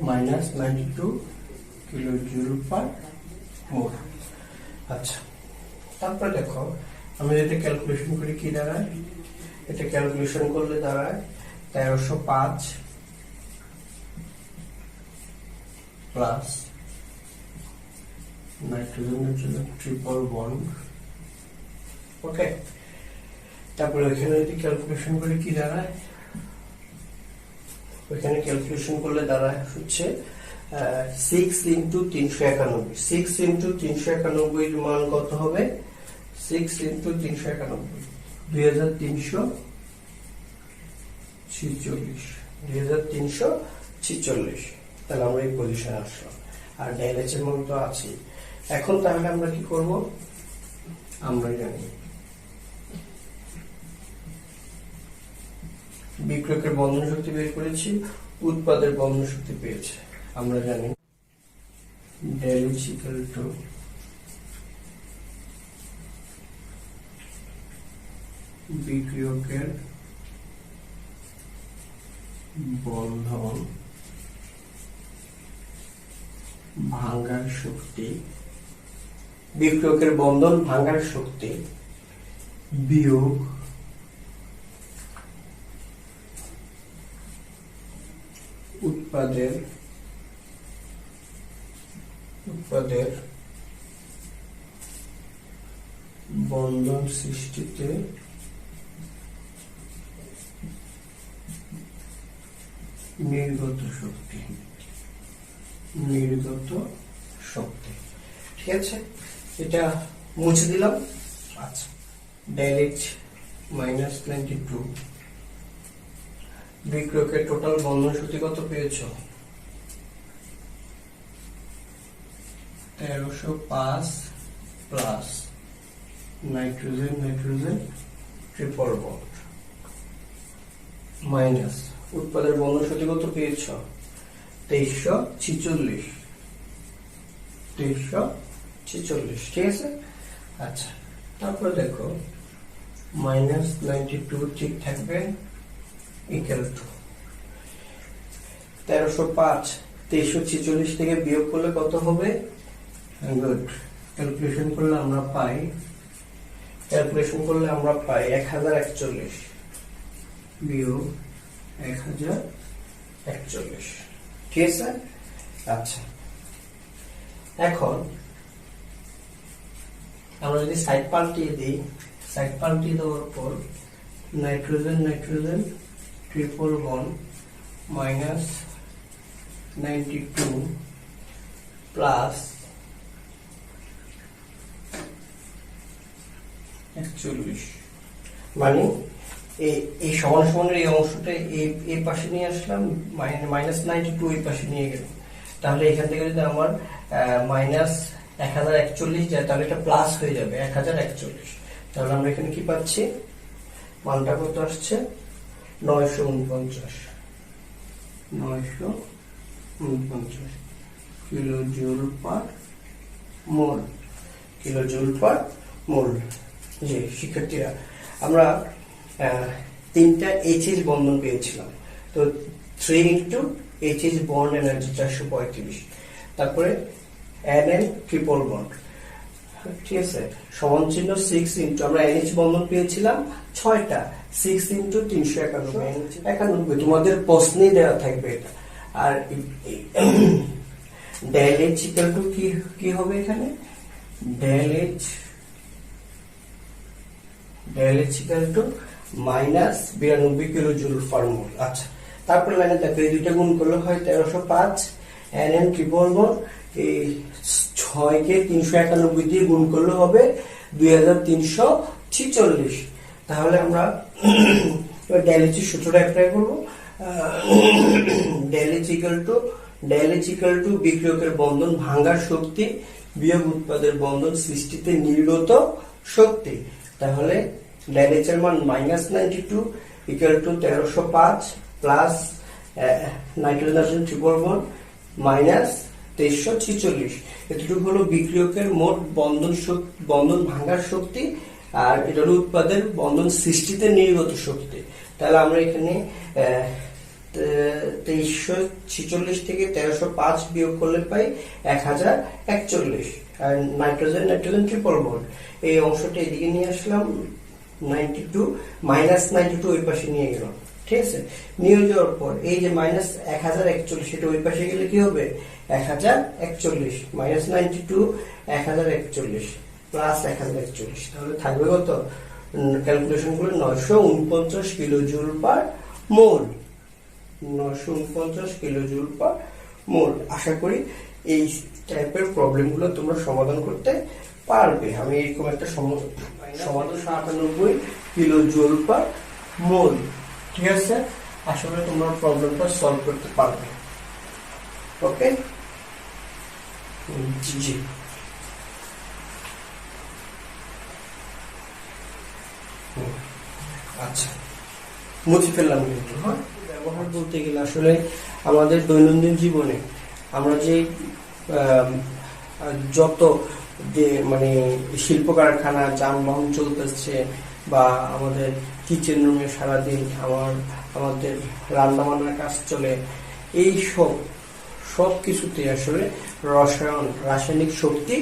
-92 কিলোজুল পার মোল। আচ্ছা, তারপরে দেখো, আমি এটা ক্যালকুলেশন করি কি দাঁড়ায়? এটা ক্যালকুলেশন করলে দাঁড়ায় 1305 প্লাস নাইট্রোজেন ট্রিপল বন্ড। ওকে, তারপরে ওইখানে যদি ক্যালকুলেশন করে কি দাঁড়ায়, ওইখানে ক্যালকুলেশন করলে দাঁড়ায় হচ্ছে 6 ইন্টু 391। 6 ইন্টু 391 এর মান কত হবে? 6 ইন্টু 391 2346। 2346। তাহলে আমরা এই পজিশনে আসলাম, আর ডাইলেচ এর মান তো আছে। এখন তাহলে আমরা কি করব? আমরা জানি বিক্রিয়কের বন্ধন শক্তি বের করেছি, উৎপাদের বন্ধন শক্তি পেয়েছে। আমরা জানি del H equal to বিক্রিয়কের বন্ধন ভাঙার শক্তি, বিক্রিয়কের বন্ধন ভাঙার শক্তি বিয়োগ উৎপাদের বন্ধন সৃষ্টিতে নির্গত শক্তি। ঠিক আছে, এটা মুছে দিলাম। আচ্ছা, del H minus 92 বিক্রিয়কের টোটাল বন্ধন শক্তি কত পেয়েছো? 1305 plus nitrogen triple bond minus উৎপাদের বন্ধন শক্তি কত পেয়েছ? 2346। ঠিক আছে। আচ্ছা, তারপরে দেখো -92 ঠিক থাকবে, ইকুয়াল টু 1305 2346 থেকে বিয়োগ করলে কত হবে? গুড, ক্যালকুলেশন করলে আমরা পাই 1041 বিয়োগ 1041। ঠিক আছে। আচ্ছা, এখন আমরা যদি সাইড পাল্টিয়ে দিই, সাইড পাল্টিয়ে দেওয়ার পর নাইট্রোজেন ট্রিপল বন্ড -92 প্লাস 41, মানে এই সমান সমানের এই অংশটা এই পাশে নিয়ে আসলাম, -92 এই পাশে নিয়ে গেলাম। তাহলে এখান থেকে যদি আমার -1041 যায়, তাহলে এটা প্লাস হয়ে যাবে 1041। তাহলে আমরা এখানে কি পাচ্ছি? মানটা কত আসছে? 949 কিলোজুল পার মোল। জি শিক্ষার্থীরা, আমরা তিনটা এইচএস বন্ধন পেয়েছিলাম। তো 3 ইন্টু এইচএস বন্ড এনার্জি 435, তারপরে NN ট্রিপল বন্ড, ঠিক আছে, সমান চিহ্ন 6 ইন্টু আমরা NH বন্ধন পেয়েছিলাম 6টা, 6 ইন্টু 391। তোমাদের প্রশ্নেই দেওয়া থাকবে এটা। আর del H equal to কি হবে এখানে? del H equal to -92 kilojoule per mole. আচ্ছা, তারপরে লাইনে দেখো এই দুইটা গুণ করলে হয় 1305, NN ট্রিপল বন্ড এই 6 কে 391 দিয়ে গুণ করলে হবে 2346। তাহলে আমরা del H সূত্রটা অ্যাপ্লাই করব। del H equal to বিক্রিয়কের বন্ধন ভাঙার শক্তি বিয়োগ উৎপাদের বন্ধন সৃষ্টিতে নির্গত শক্তি। তাহলে del H এর মান -92 equal to 1305 plus nitrogen triple bond -2346। এতটুকু হলো বিক্রিয়কের মোট বন্ধন ভাঙার শক্তি, আর এটা হলো উৎপাদের বন্ধন সৃষ্টিতে নির্গত শক্তি। তাহলে আমরা এখানে 2346 থেকে 1305 বিয়োগ করলে পাই 1041। আর নাইট্রোজেন ট্রিপল বন্ড এই অংশটা এদিকে নিয়ে আসলাম, -92 ওই পাশে নিয়ে গেলাম। ঠিক আছে, নিয়ে যাওয়ার পর এই যে -1041 সেটা ওই পাশে গেলে কি হবে? 1041 -92 1041 প্লাস 1041, তাহলে থাকবে কত? ক্যালকুলেশন করলে 949 কিলো জুল পার মোল, 949 কিলো জুল পার মোল। আশা করি এই টাইপের প্রবলেমগুলো তোমরা সমাধান করতে পারবে। আমি এরকম একটা সমাধান 98 কিলো জুল পার মোল, ঠিক আছে? আশা করি তোমরা প্রবলেমটা সলভ করতে পারবে। ওকে, জি আচ্ছা, মুছে ফেললাম কিন্তু। হ্যাঁ, ব্যবহার বলতে গেলে আসলে আমাদের দৈনন্দিন জীবনে আমরা যে যত যে মানে শিল্প কারখানা, যানবাহন চলতেছে, বা আমাদের কিচেন রুমে সারাদিন আমাদের রান্না বান্নার কাজ চলে, এই সব কিছুতে আসলে রাসায়নিক শক্তি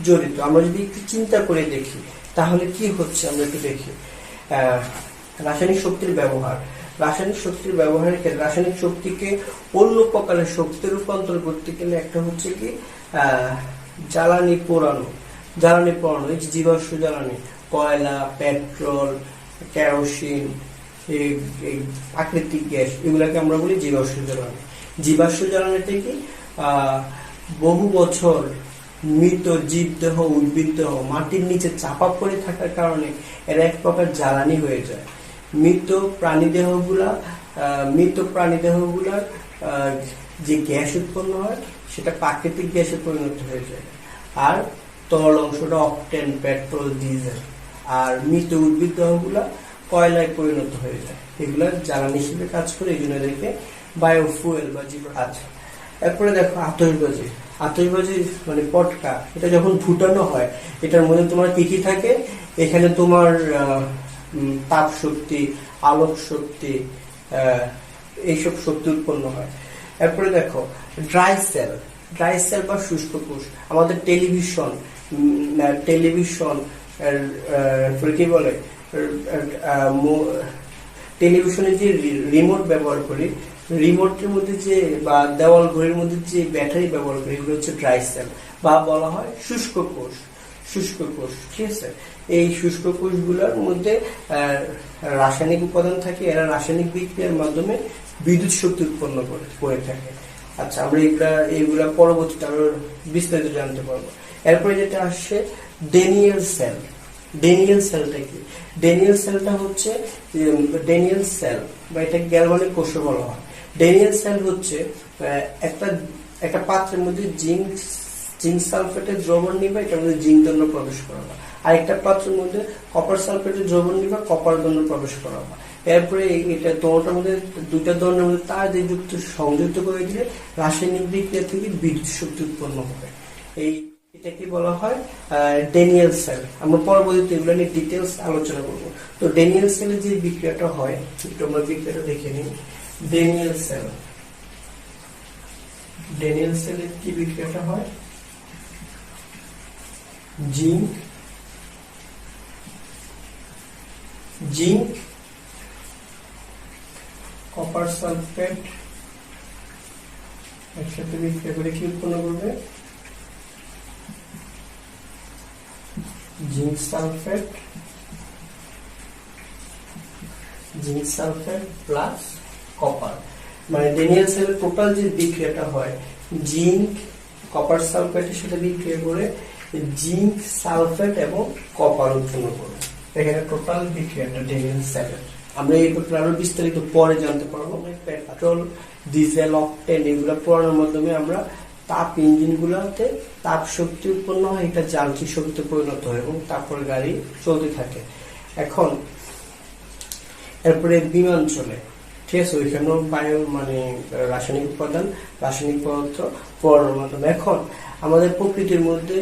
জড়িত। আমরা যদি একটু চিন্তা করে দেখি তাহলে কি হচ্ছে, আমরা একটু দেখি। রাসায়নিক শক্তির ব্যবহার, রাসায়নিক শক্তির ব্যবহারের ক্ষেত্রে রাসায়নিক শক্তিকে অন্য প্রকারের শক্তিতে রূপান্তর করতে গেলে একটা হচ্ছে কি জ্বালানি পোড়ানো, এই জীবাশ্ম জ্বালানি, কয়লা, পেট্রোল, কেরোসিন, প্রাকৃতিক গ্যাস, এগুলাকে আমরা বলি জীবাশ্ম জ্বালানি। জীবাশ্ম জ্বালানি থেকে বহু বছর মৃত জীবদেহ, উদ্ভিদ দেহ মাটির নিচে চাপা পড়ে থাকার কারণে এরা এক প্রকার জ্বালানি হয়ে যায়। মৃত প্রাণীদেহগুলার যে গ্যাস উৎপন্ন হয় সেটা প্রাকৃতিক গ্যাসে পরিণত হয়ে যায়, আর তরল অংশটা অকটেন, পেট্রোল, ডিজেল, আর মৃত উদ্ভিদ দেহগুলা কয়লায় পরিণত হয়ে যায়। এগুলা জ্বালানি হিসেবে কাজ করে, এই জন্য এদেরকে বায়োফুয়েল বা আচ্ছা। এরপরে দেখো আতশবাজি মানে পটকা, এটা যখন ফুটানো হয় এটার মধ্যে তোমার কি থাকে, এখানে তোমার তাপ শক্তি, আলোক শক্তি, এইসব শক্তি উৎপন্ন হয়। এরপরে দেখো ড্রাই সেল বা শুষ্ক কোষ, আমাদের টেলিভিশন কি বলে, টেলিভিশনে যে রিমোট ব্যবহার করি, রিমোটের মধ্যে যে বা দেওয়াল ঘড়ির মধ্যে যে ব্যাটারি ব্যবহার করি, এগুলো হচ্ছে ড্রাই সেল বা বলা হয় শুষ্ক কোষ, ঠিক আছে? এই শুষ্ক কোষগুলোর মধ্যে রাসায়নিক উপাদান থাকে, এরা রাসায়নিক বিক্রিয়ার মাধ্যমে বিদ্যুৎ শক্তি উৎপন্ন করে থাকে। আচ্ছা, আমরা এইগুলা পরবর্তীতে আরো বিস্তারিত জানতে পারবো। এরপরে যেটা আসছে ডেনিয়েল সেলটা কি? ডেনিয়েল সেলটা হচ্ছে বা এটা গ্যালভানিক কোষ বলা হয়। ডেনিয়েল সেল হচ্ছে একটা পাত্রের মধ্যে জিঙ্ক সালফেটের দ্রবণ নিবা, এটার মধ্যে জিঙ্ক দণ্ড প্রবেশ করাবা, আর একটা পাত্রের মধ্যে কপার সালফেটের দ্রবণ নিবা, কপার দণ্ড প্রবেশ করাবা। এরপরে এটা তোমাটার মধ্যে দুইটা দণ্ডের মধ্যে তার যে সংযুক্ত করে দিলে রাসায়নিক বিক্রিয়া থেকে বিদ্যুৎ শক্তি উৎপন্ন হবে। এটাকে বলা হয় ডেনিয়েল সেল। আমরা পরবর্তীতে এগুলো নিয়ে ডিটেলস আলোচনা করব। তো ডেনিয়েল সেলে যে বিক্রিয়াটা হয়, একটু আমরা বিক্রিয়াটা দেখে নিই। ডেনিয়েল সেলের কি বিক্রিয়াটা হয়? জিঙ্ক কপার সালফেট একসাথে বিক্রিয়া করে কি উৎপন্ন করবে? জিঙ্ক সালফেট প্লাস কপার, মানে ডেনিয়েল সেলের টোটাল যে বিক্রিয়াটা হয়, জিঙ্ক কপার সালফেটের সাথে বিক্রিয়া করে জিঙ্ক সালফেট এবং কপার উৎপন্ন করবে। এখানে টোটাল বিক্রিয়াটা ডেনিয়েল সেলের। আমরা এই ব্যাপারে আরো বিস্তারিত পরে জানতে পারবো। পেট্রোল, ডিজেল, অকটেন এগুলো পোড়ানোর মাধ্যমে আমরা তাপ ইঞ্জিনগুলোতে তাপ শক্তি উৎপন্ন হয়, এটা যান্ত্রিক শক্তিতে পরিণত হয় এবং তারপরে গাড়ি চলতে থাকে। এখন এরপরে বিমান চলে, ঠিক আছে? ওইখানেও মানে রাসায়নিক পদার্থ পোড়ানোর মাধ্যমে। এখন আমাদের প্রকৃতির মধ্যে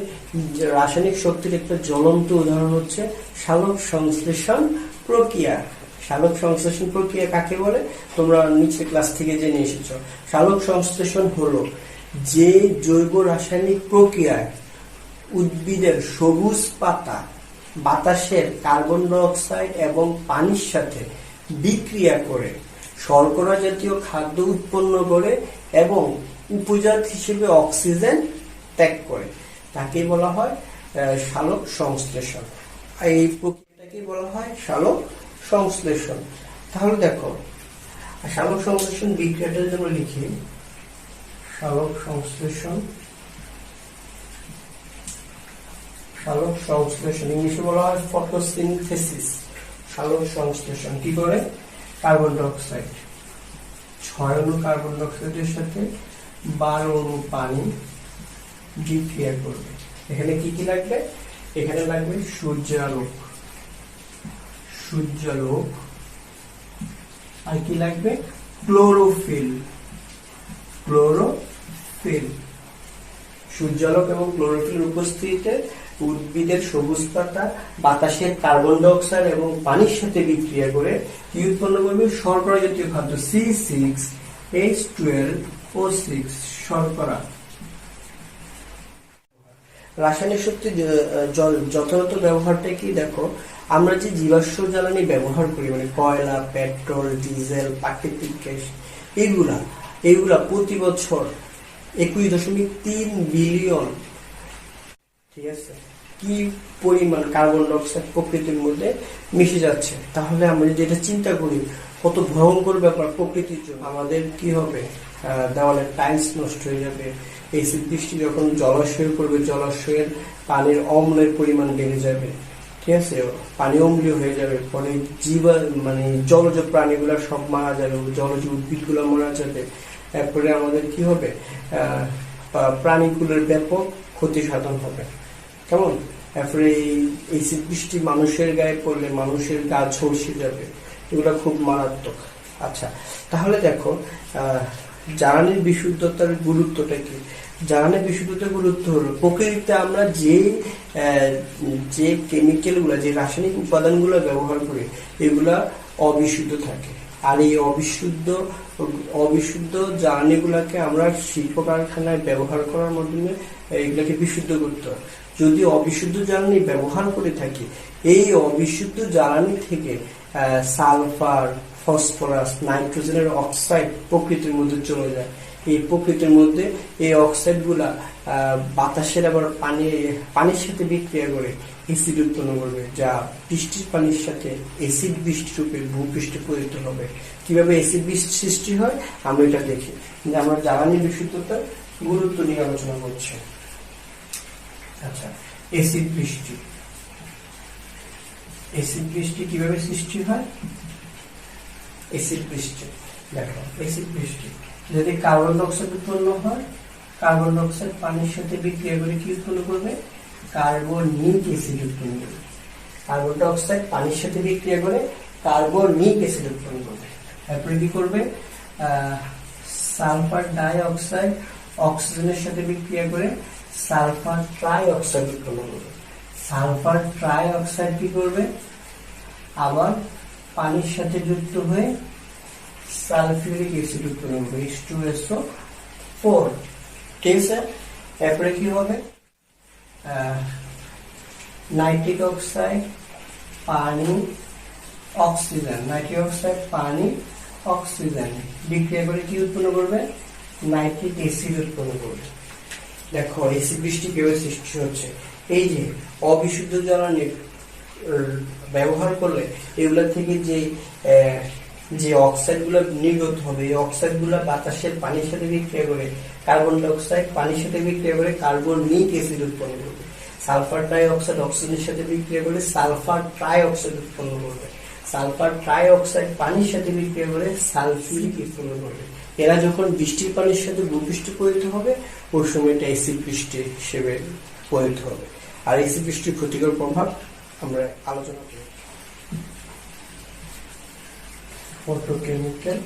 রাসায়নিক শক্তির একটা জ্বলন্ত উদাহরণ হচ্ছে সালোক সংশ্লেষণ প্রক্রিয়া। সালোক সংশ্লেষণ প্রক্রিয়া কাকে বলে তোমরা নিচের ক্লাস থেকে জেনে এসেছো। সালোক সংশ্লেষণ হলো যে জৈব রাসায়নিক প্রক্রিয়ায় উদ্ভিদের সবুজ পাতা বাতাসের কার্বন ডাই অক্সাইড এবং পানির সাথে বিক্রিয়া করে শর্করা জাতীয় খাদ্য উৎপন্ন করে এবং উপজাত হিসেবে অক্সিজেন ত্যাগ করে, তাকে বলা হয় সালোক সংশ্লেষণ। এই প্রক্রিয়াটা এটাকে বলা হয় সালোক সংশ্লেষণ। তাহলে দেখো, সালোক সংশ্লেষণ বিক্রিয়াটা যদি আমরা লিখি, সালোক সংশ্লেষণ, সালোক সংশ্লেষণ ইংলিশে বলা হয় ফটোসিনথেসিস। সালোক সংশ্লেষণ কি করে? কার্বন ডাই অক্সাইড 6 অণু কার্বন ডাই অক্সাইডের সাথে 12 অণু পানি বিক্রিয়া করবে। এখানে কি কি লাগবে? এখানে লাগবে সূর্যালোক, সূর্যালোক, আর কি লাগবে? Chlorophyll, chlorophyll. সূর্যালোক এবং ক্লোরোফিল উপস্থিতিতে উদ্ভিদের সবুজ পাতা বাতাসের কার্বন ডাই অক্সাইড এবং পানির সাথে বিক্রিয়া করে কি উৎপন্ন করবে? শর্করা জাতীয় খাদ্য C6H12O6, শর্করা। রাসায়নিক শক্তি যথাযথ ব্যবহারটা কি? দেখো, আমরা যে জীবাশ্ম জ্বালানি ব্যবহার করি, মানে কয়লা, পেট্রোল, ডিজেল, প্রাকৃতিক গ্যাস, এগুলা প্রতি বছর 21.3 বিলিয়ন, ঠিক আছে, কি পরিমাণ কার্বন ডাই অক্সাইড প্রকৃতির মধ্যে মিশে যাচ্ছে। তাহলে আমরা যদি এটা চিন্তা করি, কত ভয়ঙ্কর ব্যাপার প্রকৃতির জন্য। আমাদের কি হবে? দেওয়ালের টাইলস নষ্ট হয়ে যাবে। এসিড বৃষ্টি যখন জলাশয়ে পড়বে, জলাশয়ের পানির অম্লের পরিমাণ বেড়ে যাবে, ঠিক আছে, পানি অম্লীয় হয়ে যাবে। পরে মানে জলজ প্রাণীগুলা সব মারা যাবে, জলজ উদ্ভিদগুলো মারা যাবে। এরপরে আমাদের কি হবে? প্রাণীগুলোর ব্যাপক ক্ষতি সাধন হবে। কেমন? এরপরে এই এসিড বৃষ্টি মানুষের গায়ে পড়লে মানুষের গা ঝলসে যাবে। এগুলো খুব মারাত্মক। আচ্ছা, তাহলে দেখো, জ্বালানির বিশুদ্ধতার গুরুত্বটা কি? জ্বালানির বিশুদ্ধতার গুরুত্ব হলো, প্রকৃতিতে আমরা যে কেমিক্যালগুলো, যে রাসায়নিক উপাদানগুলো ব্যবহার করি, এগুলা অবিশুদ্ধ থাকে। আর এই অবিশুদ্ধ জ্বালানিগুলোকে আমরা শিল্প কারখানায় ব্যবহার করার মাধ্যমে এগুলাকে বিশুদ্ধ করতে হয়। যদি অবিশুদ্ধ জ্বালানি ব্যবহার করে থাকি, এই অবিশুদ্ধ জ্বালানি থেকে সালফার, ফসফরাস, নাইট্রোজেনের অক্সাইড প্রকৃতির মধ্যে চলে যায়। এই প্রকৃতির মধ্যে এই অক্সাইড গুলা বাতাসের আবার পানির সাথে বিক্রিয়া করে এসিড উৎপন্ন করবে, যা বৃষ্টির পানির সাথে এসিড বৃষ্টি রূপে ভূপৃষ্ঠে পতিত হবে। কিভাবে এসিড বৃষ্টি সৃষ্টি হয় আমরা এটা দেখি, যে আমরা জ্বালানি বিশুদ্ধতার গুরুত্ব নিয়ে আলোচনা করছি। আচ্ছা, এসিড বৃষ্টি, এসিড বৃষ্টি কিভাবে সৃষ্টি হয়? এসিড বৃষ্টি দেখো, এসিড বৃষ্টি যদি কার্বন ডাই অক্সাইড উৎপন্ন হয়, কার্বন ডাই অক্সাইড পানির সাথে বিক্রিয়া করে কি উৎপন্ন করবে? কার্বনিক অ্যাসিড উৎপন্ন করবে। কার্বন ডাই অক্সাইড পানির সাথে বিক্রিয়া করে কার্বনিক অ্যাসিড উৎপন্ন করবে। তারপরে কি করবে? সালফার ডাই অক্সাইড অক্সিজেনের সাথে বিক্রিয়া করে সালফার ট্রাই অক্সাইড উৎপন্ন করবে। সালফার ট্রাই অক্সাইড কি করবে? আবার পানির সাথে যুক্ত হয়ে সালফিউরিক অ্যাসিড উৎপন্ন করবে, H2SO4, ঠিক আছে। এরপরে কি হবে? নাইট্রিক অক্সাইড, পানি, অক্সিজেন, নাইট্রিক অক্সাইড, পানি, অক্সিজেন বিক্রিয়া করে কি উৎপন্ন করবে? নাইট্রিক অ্যাসিড উৎপন্ন করবে। দেখো, এসিড বৃষ্টি কিভাবে সৃষ্টি হচ্ছে। এই যে অবিশুদ্ধ জ্বালানি ব্যবহার করলে এগুলা থেকে যে অক্সাইড গুলা নির্গত হবে, এই অক্সাইড গুলা বাতাসের পানির সাথে বিক্রিয়া করে কার্বন ডাই অক্সাইড পানির সাথে বিক্রিয়া করে কার্বনিক অ্যাসিড উৎপন্ন করবে। সালফার ডাই অক্সাইড অক্সিজেনের সাথে বিক্রিয়া করে সালফার ট্রাই অক্সাইড উৎপন্ন করবে। সালফার ট্রাই অক্সাইড পানির সাথে বিক্রিয়া করে সালফিউরিক উৎপন্ন করবে। এরা যখন বৃষ্টির পানির সাথে ভূপৃষ্ঠে পতিত হবে, ওই সময় এটা অ্যাসিড বৃষ্টি হিসেবে পতিত হবে। আর অ্যাসিড বৃষ্টির ক্ষতিকর প্রভাব আমরা আলোচনা করি। photochemical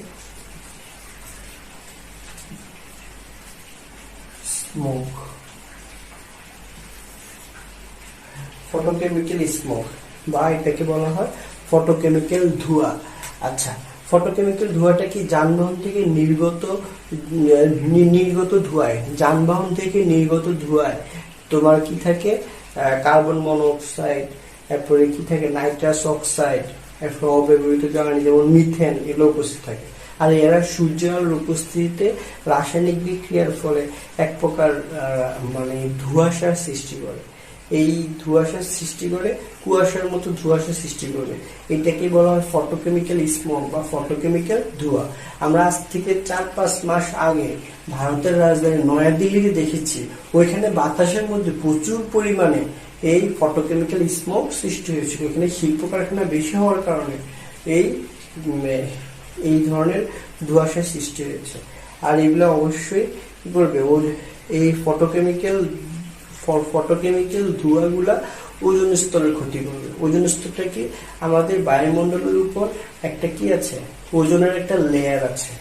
smoke, photochemical smoke বা এটাকে বলা হয় ফটোকেমিক্যাল ধোঁয়া। আচ্ছা, ফটোকেমিক্যাল ধোঁয়াটা কি? যানবাহন থেকে নির্গত ধোঁয়ায়, যানবাহন থেকে নির্গত ধোঁয়ায় তোমার কি থাকে? কার্বন মনোক্সাইড, এরপরে কি থাকে? নাইট্রাস অক্সাইড, এরপর অব্যবহৃত জ্বালানি যেমন মিথেন, এগুলো উপস্থিত থাকে। আর এরা সূর্যের উপস্থিতিতে রাসায়নিক বিক্রিয়ার ফলে এক প্রকার মানে ধোঁয়াশার সৃষ্টি করে। এই ধোঁয়াশার সৃষ্টি করে, কুয়াশার মতো ধোঁয়াশা সৃষ্টি করবে। এটাকে বলা হয় ফটোকেমিক্যাল স্মোক বা ফটোকেমিক্যাল ধোঁয়া। আমরা আজ থেকে 4-5 মাস আগে ভারতের রাজধানী নয়াদিল্লিতে দেখেছি, ওইখানে বাতাসের মধ্যে প্রচুর পরিমাণে এই ফটোকেমিক্যাল স্মোক সৃষ্টি হয়েছিল। এখানে শিল্প কারখানা বেশি হওয়ার কারণে এই ধরনের ধোঁয়াশার সৃষ্টি হয়েছে। আর এগুলো অবশ্যই কি করবে, এই ফটোকেমিক্যাল ধোঁয়াগুলা ওজোন স্তরের ক্ষতি করবে। ওজোন স্তরটা কি, আমাদের বায়ুমণ্ডলের উপর একটা কি আছে, ওজোনের একটা লেয়ার আছে।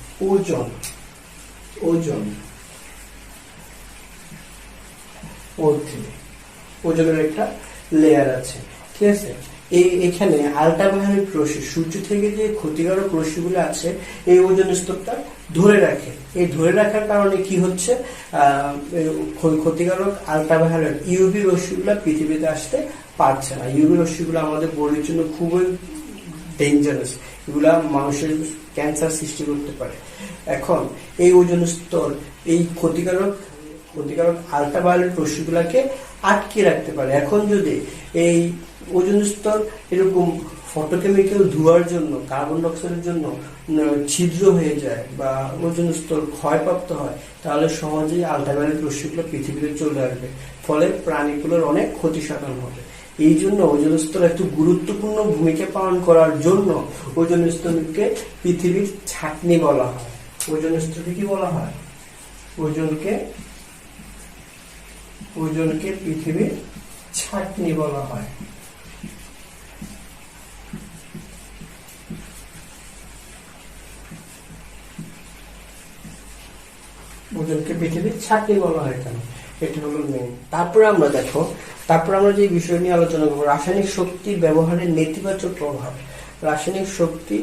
ওজোনের একটা লেয়ার আছে, ঠিক আছে। এখানে আল্ট্রাভায়োলেট রশ্মি, সূর্য থেকে যে ক্ষতিকারক রশ্মিগুলো আছে, এই ওজোন স্তরটা ধরে রাখে। এই ধরে রাখার কারণে কি হচ্ছে, ক্ষতিকারক আল্ট্রাভায়োলেট ইউভি রশ্মিগুলো পৃথিবীতে আসতে পারছে না। ইউভি রশ্মিগুলো আমাদের বডির জন্য খুবই ডেঞ্জারাস, এগুলা মানুষের ক্যান্সার সৃষ্টি করতে পারে। এখন এই ওজোন স্তর এই ক্ষতিকারক আল্ট্রাভায়োলেট রশ্মিগুলাকে আটকে রাখতে পারে। এখন যদি এই ওজোন স্তর এরকম ফটোকেমিক্যাল ধোঁয়ার জন্য, কার্বন ডাইঅক্সাইডের জন্য ছিদ্র হয়ে যায় বা ওজোন স্তর ক্ষয়প্রাপ্ত হয়, তাহলে সহজেই আল্ট্রাভায়োলেট রশ্মিগুলো পৃথিবীতে চলে আসবে, ফলে প্রাণীগুলোর অনেক ক্ষতি সাধন হবে। এই জন্য ওজোন স্তর একটু গুরুত্বপূর্ণ ভূমিকা পালন করার জন্য ওজোন স্তরকে পৃথিবীর ছাঁকনি বলা হয়। ওজোন স্তরকে কি বলা হয়, ওজনকে পৃথিবীর ছাঁকনি বলা হয়। ওজনকে পৃথিবীর ছাঁকনি বলা হয় কেন, এটা হলো মেইন। তারপরে আমরা যে বিষয় নিয়ে আলোচনা করবো, রাসায়নিক শক্তির ব্যবহারের নেতিবাচক প্রভাব। রাসায়নিক শক্তি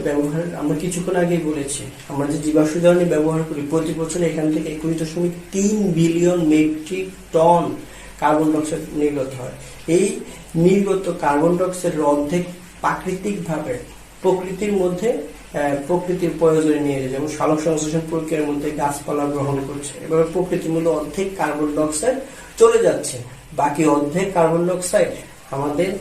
ব্যবহার আমরা কিছুক্ষণ আগেই বলেছি, আমরা যে জীবাশ্ম জ্বালানি ব্যবহার করি, প্রতি বছর এখান থেকে 21.3 billion metric ton carbon dioxide নির্গত হয়। এই নির্গত কার্বন ডাইঅক্সাইডের অর্ধেক প্রাকৃতিকভাবে প্রকৃতির প্রয়োজনে নিয়ে যায়, যেমন সালোক সংশ্লেষণ প্রক্রিয়ার মধ্যে গাছপালা গ্রহণ করছে। এবার প্রকৃতির মধ্যে অর্ধেক কার্বন ডাইঅক্সাইড চলে যাচ্ছে, বাকি অর্ধেক কার্বন ডাইঅক্সাইড আমাদের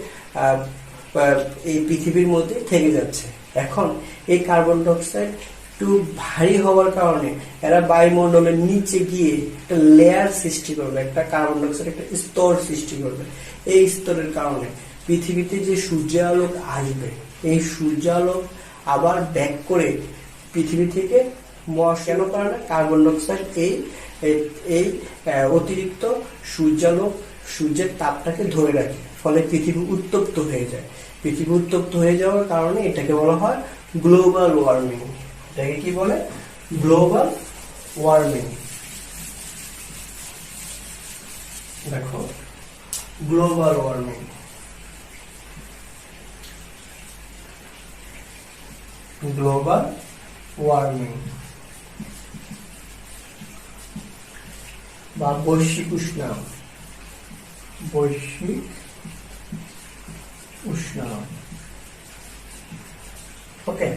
এই পৃথিবীর মধ্যে থেকে যাচ্ছে। এখন এই কার্বন ডাইঅক্সাইড একটু ভারী হওয়ার কারণে এরা বায়ুমণ্ডলের নিচে গিয়ে একটা লেয়ার সৃষ্টি করবে, একটা কার্বন ডাইঅক্সাইড একটা স্তর সৃষ্টি করবে। এই স্তরের কারণে পৃথিবীতে যে সূর্যালোক আসবে, এই সূর্যালোক আবার ব্যাক করে পৃথিবী থেকে কেন করে না, কার্বন ডাইঅক্সাইড এই অতিরিক্ত সূর্যের তাপটাকে ধরে রাখে, ফলে পৃথিবী উত্তপ্ত হয়ে যায়। পৃথিবী উত্তপ্ত হয়ে যাওয়ার কারণে এটাকে বলা হয় গ্লোবাল ওয়ার্মিং। এটাকে কি বলে, গ্লোবাল ওয়ার্মিং। দেখো, গ্লোবাল ওয়ার্মিং, গ্লোবাল ওয়ার্মিং বা বৈশ্বিক উষ্ণায়ন, ওকে,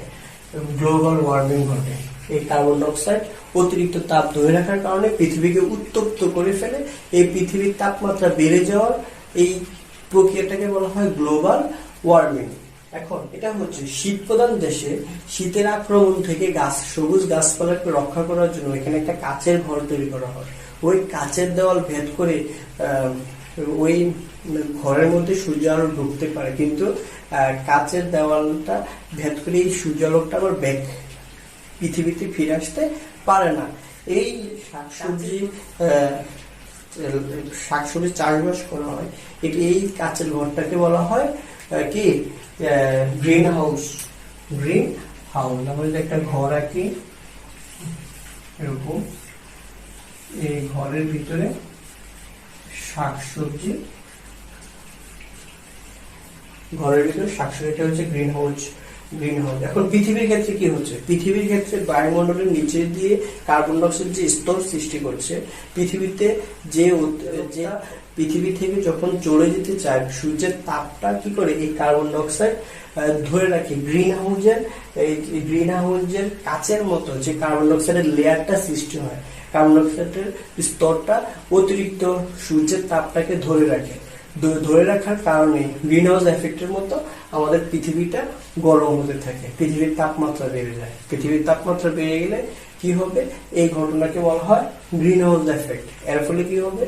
গ্লোবাল ওয়ার্মিং ঘটে। এই কার্বন ডাইঅক্সাইড অতিরিক্ত তাপ ধরে রাখার কারণে পৃথিবীকে উত্তপ্ত করে ফেলে। এই পৃথিবীর তাপমাত্রা বেড়ে যাওয়ার এই প্রক্রিয়াটাকে বলা হয় গ্লোবাল ওয়ার্মিং। এখন এটা হচ্ছে শীত প্রধান দেশে শীতের আক্রমণ থেকে সবুজ গাছপালাকে রক্ষা করার জন্য এখানে একটা কাচের ঘর তৈরি করা হয়। ওই কাচের দেওয়াল ভেদ করে ওই ঘরের মধ্যে সূর্য আলো ঢুকতে পারে, কিন্তু কাচের দেওয়ালটা ভেদ করে এই সূর্যালোকটা আবার ব্যাক পৃথিবীতে ফিরে আসতে পারে না। এই শাকসবজি চাষবাস করা হয়, এই কাচের ঘরটাকে বলা হয় কি, গ্রিন হাউস। আমাদের একটা ঘর আঁকি এরকম, এই ঘরের ভিতরে শাকসবজি, শাকসবজিটা হচ্ছে গ্রিন হাউস। এখন পৃথিবীর ক্ষেত্রে কি হচ্ছে, পৃথিবীর ক্ষেত্রে বায়ুমণ্ডলের নিচে দিয়ে কার্বন ডাইঅক্সাইড যে স্তর সৃষ্টি করছে, পৃথিবী থেকে যখন চলে যেতে চায় সূর্যের তাপটা কি করে এই কার্বন ডাইঅক্সাইড ধরে রাখে। গ্রিন হাউসের কাচের মতো যে কার্বন ডাইঅক্সাইডের লেয়ারটা সৃষ্টি হয়, কার্বন ডাইঅক্সাইডের স্তরটা অতিরিক্ত সূর্যের তাপটাকে ধরে রাখে। ধরে রাখার কারণে গ্রিন হাউস এফেক্টের মতো আমাদের পৃথিবীটা গরম হতে থাকে, পৃথিবীর তাপমাত্রা বেড়ে যায়। পৃথিবীর তাপমাত্রা বেড়ে গেলে কি হবে, এই ঘটনাকে বলা হয় গ্রিন হাউস এফেক্ট। এর ফলে কি হবে,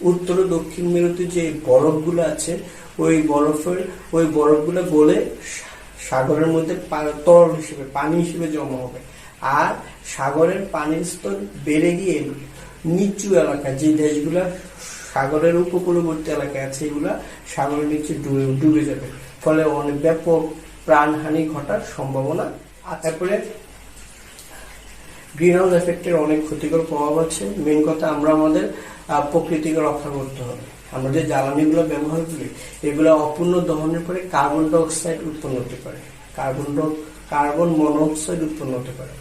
উত্তর ও দক্ষিণ মেরুতে যে বরফগুলো আছে ওই বরফগুলো গলে সাগরের মধ্যে তরল হিসেবে পানি হিসেবে জমা হবে। আর সাগরের পানির স্তর বেড়ে গিয়ে নিচু এলাকা, যে দেশগুলা সাগরের উপকূলবর্তী এলাকায় আছে, এগুলা সাগরের নিচে ডুবে যাবে। ফলে অনেক ব্যাপক প্রাণহানি ঘটার সম্ভাবনা। তারপরে গ্রিন হাউস এফেক্টের অনেক ক্ষতিকর প্রভাব আছে। মেন কথা, আমরা আমাদের প্রকৃতিকে রক্ষা করতে হবে। আমরা যে জ্বালানিগুলো ব্যবহার করি এগুলো অপূর্ণ দহনের পরে কার্বন ডাইঅক্সাইড উৎপন্ন হতে পারে, কার্বন মনোক্সাইড উৎপন্ন হতে পারে।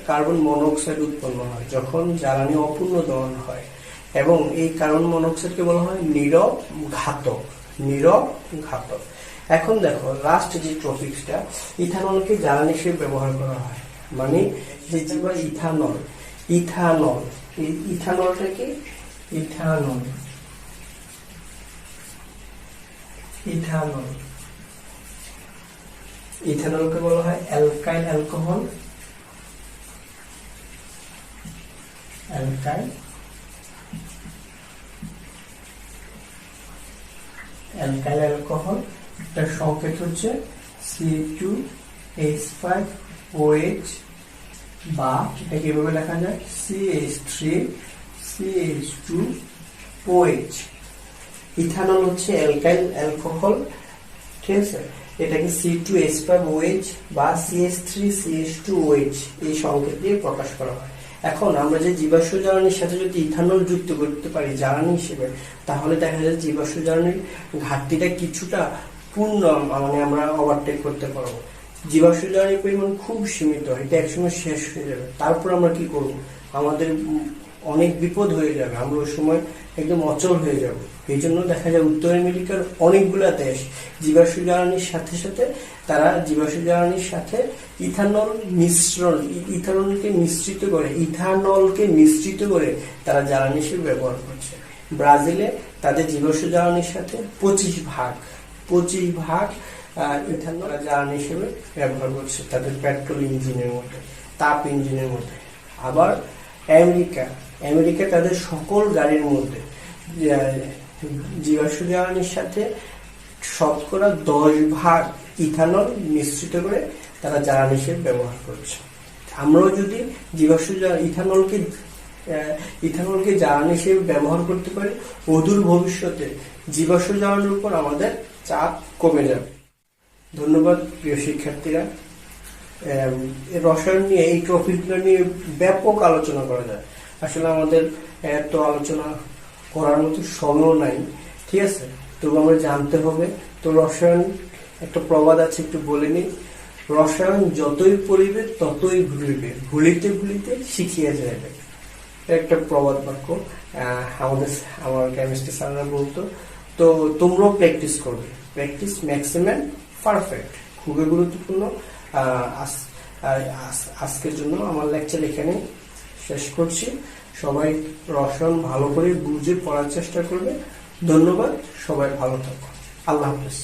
কার্বন মনোক্সাইড উৎপন্ন হয় যখন জ্বালানি অপূর্ণ দহন হয়, এবং এই কার্বন মনোক্সাইডকে বলা হয় নীরব ঘাতক। এখন দেখো, লাস্ট যে টপিকসটা, ইথানলকে জ্বালানি হিসেবে ব্যবহার করা হয়। মানে যে ইথানলটা কি, ইথানলকে বলা হয় অ্যালকাইল অ্যালকোহল, এর সংকেত হচ্ছে C2H5OH, বা এটা কিভাবে লেখা যায়, CH3CH2OH। ইথানল হচ্ছে অ্যালকাইল অ্যালকোহল, ঠিক আছে। এটাকে C2H5OH বা CH3CH2OH এই সংকেত দিয়ে প্রকাশ করা হয়। এখন আমরা যে জীবাশ্ম জ্বালানির সাথে যদি ইথানল যুক্ত করতে পারি জ্বালানি হিসেবে, তাহলে দেখা যায় জীবাশ্ম জ্বালানির ঘাটতিটা কিছুটা পূর্ণ মানে আমরা ওভারটেক করতে পারবো। জীবাশ্ম জ্বালানির পরিমাণ খুব সীমিত, এটা একসময় শেষ হয়ে যাবে। তারপর আমরা কি করব, আমাদের অনেক বিপদ হয়ে যাবে, আমরা ওই সময় একদম অচল হয়ে যাব। এই জন্য দেখা যায় উত্তর আমেরিকার অনেকগুলা দেশ জীবাশ্ম জ্বালানির সাথে ইথানলকে মিশ্রিত করে তারা জ্বালানি হিসেবে ব্যবহার করছে। ব্রাজিলে তাদের জীবাশ্ম জ্বালানির সাথে 25 ভাগ ইথানল জ্বালানি হিসেবে ব্যবহার করছে তাদের পেট্রোল ইঞ্জিনের মধ্যে, তাপ ইঞ্জিনের মধ্যে। আবার আমেরিকা তাদের সকল গাড়ির মধ্যে জীবাশ্ম জ্বালানির সাথে শতকরা 10 ভাগ ইথানল মিশ্রিত করে তারা জ্বালানি হিসেবে ব্যবহার করছে। আমরাও যদি ইথানলকে জ্বালানি হিসেবে ব্যবহার করতে পারি, অদূর ভবিষ্যতে জীবাশ্ম জ্বালানির উপর আমাদের চাপ কমে যাবে। ধন্যবাদ প্রিয় শিক্ষার্থীরা। রসায়ন নিয়ে এই টপিকগুলো নিয়ে ব্যাপক আলোচনা করা যায়, আসলে আমাদের এত আলোচনা করার মতো সময় নাই, ঠিক আছে। তবু আমরা জানতে হবে। তো রসায়ন একটা প্রবাদ আছে, একটু বলে নিই। রসায়ন যতই পড়িবে ততই ভুলিবে, ভুলিতে ভুলিতে শিখিয়া যাইবে। একটা প্রবাদ বাক্য আমার কেমিস্ট্রি স্যাররা বলতো। তো তোমরাও প্র্যাকটিস করবে, প্র্যাকটিস ম্যাক্সিমাম পারফেক্ট, খুবই গুরুত্বপূর্ণ। আজকের জন্য আমার লেকচার এখানে শেষ করছি। সবাই রসায়ন ভালো করে বুঝে পড়ার চেষ্টা করবে। ধন্যবাদ, সবাই ভালো থাকো। আল্লাহ হাফেজ।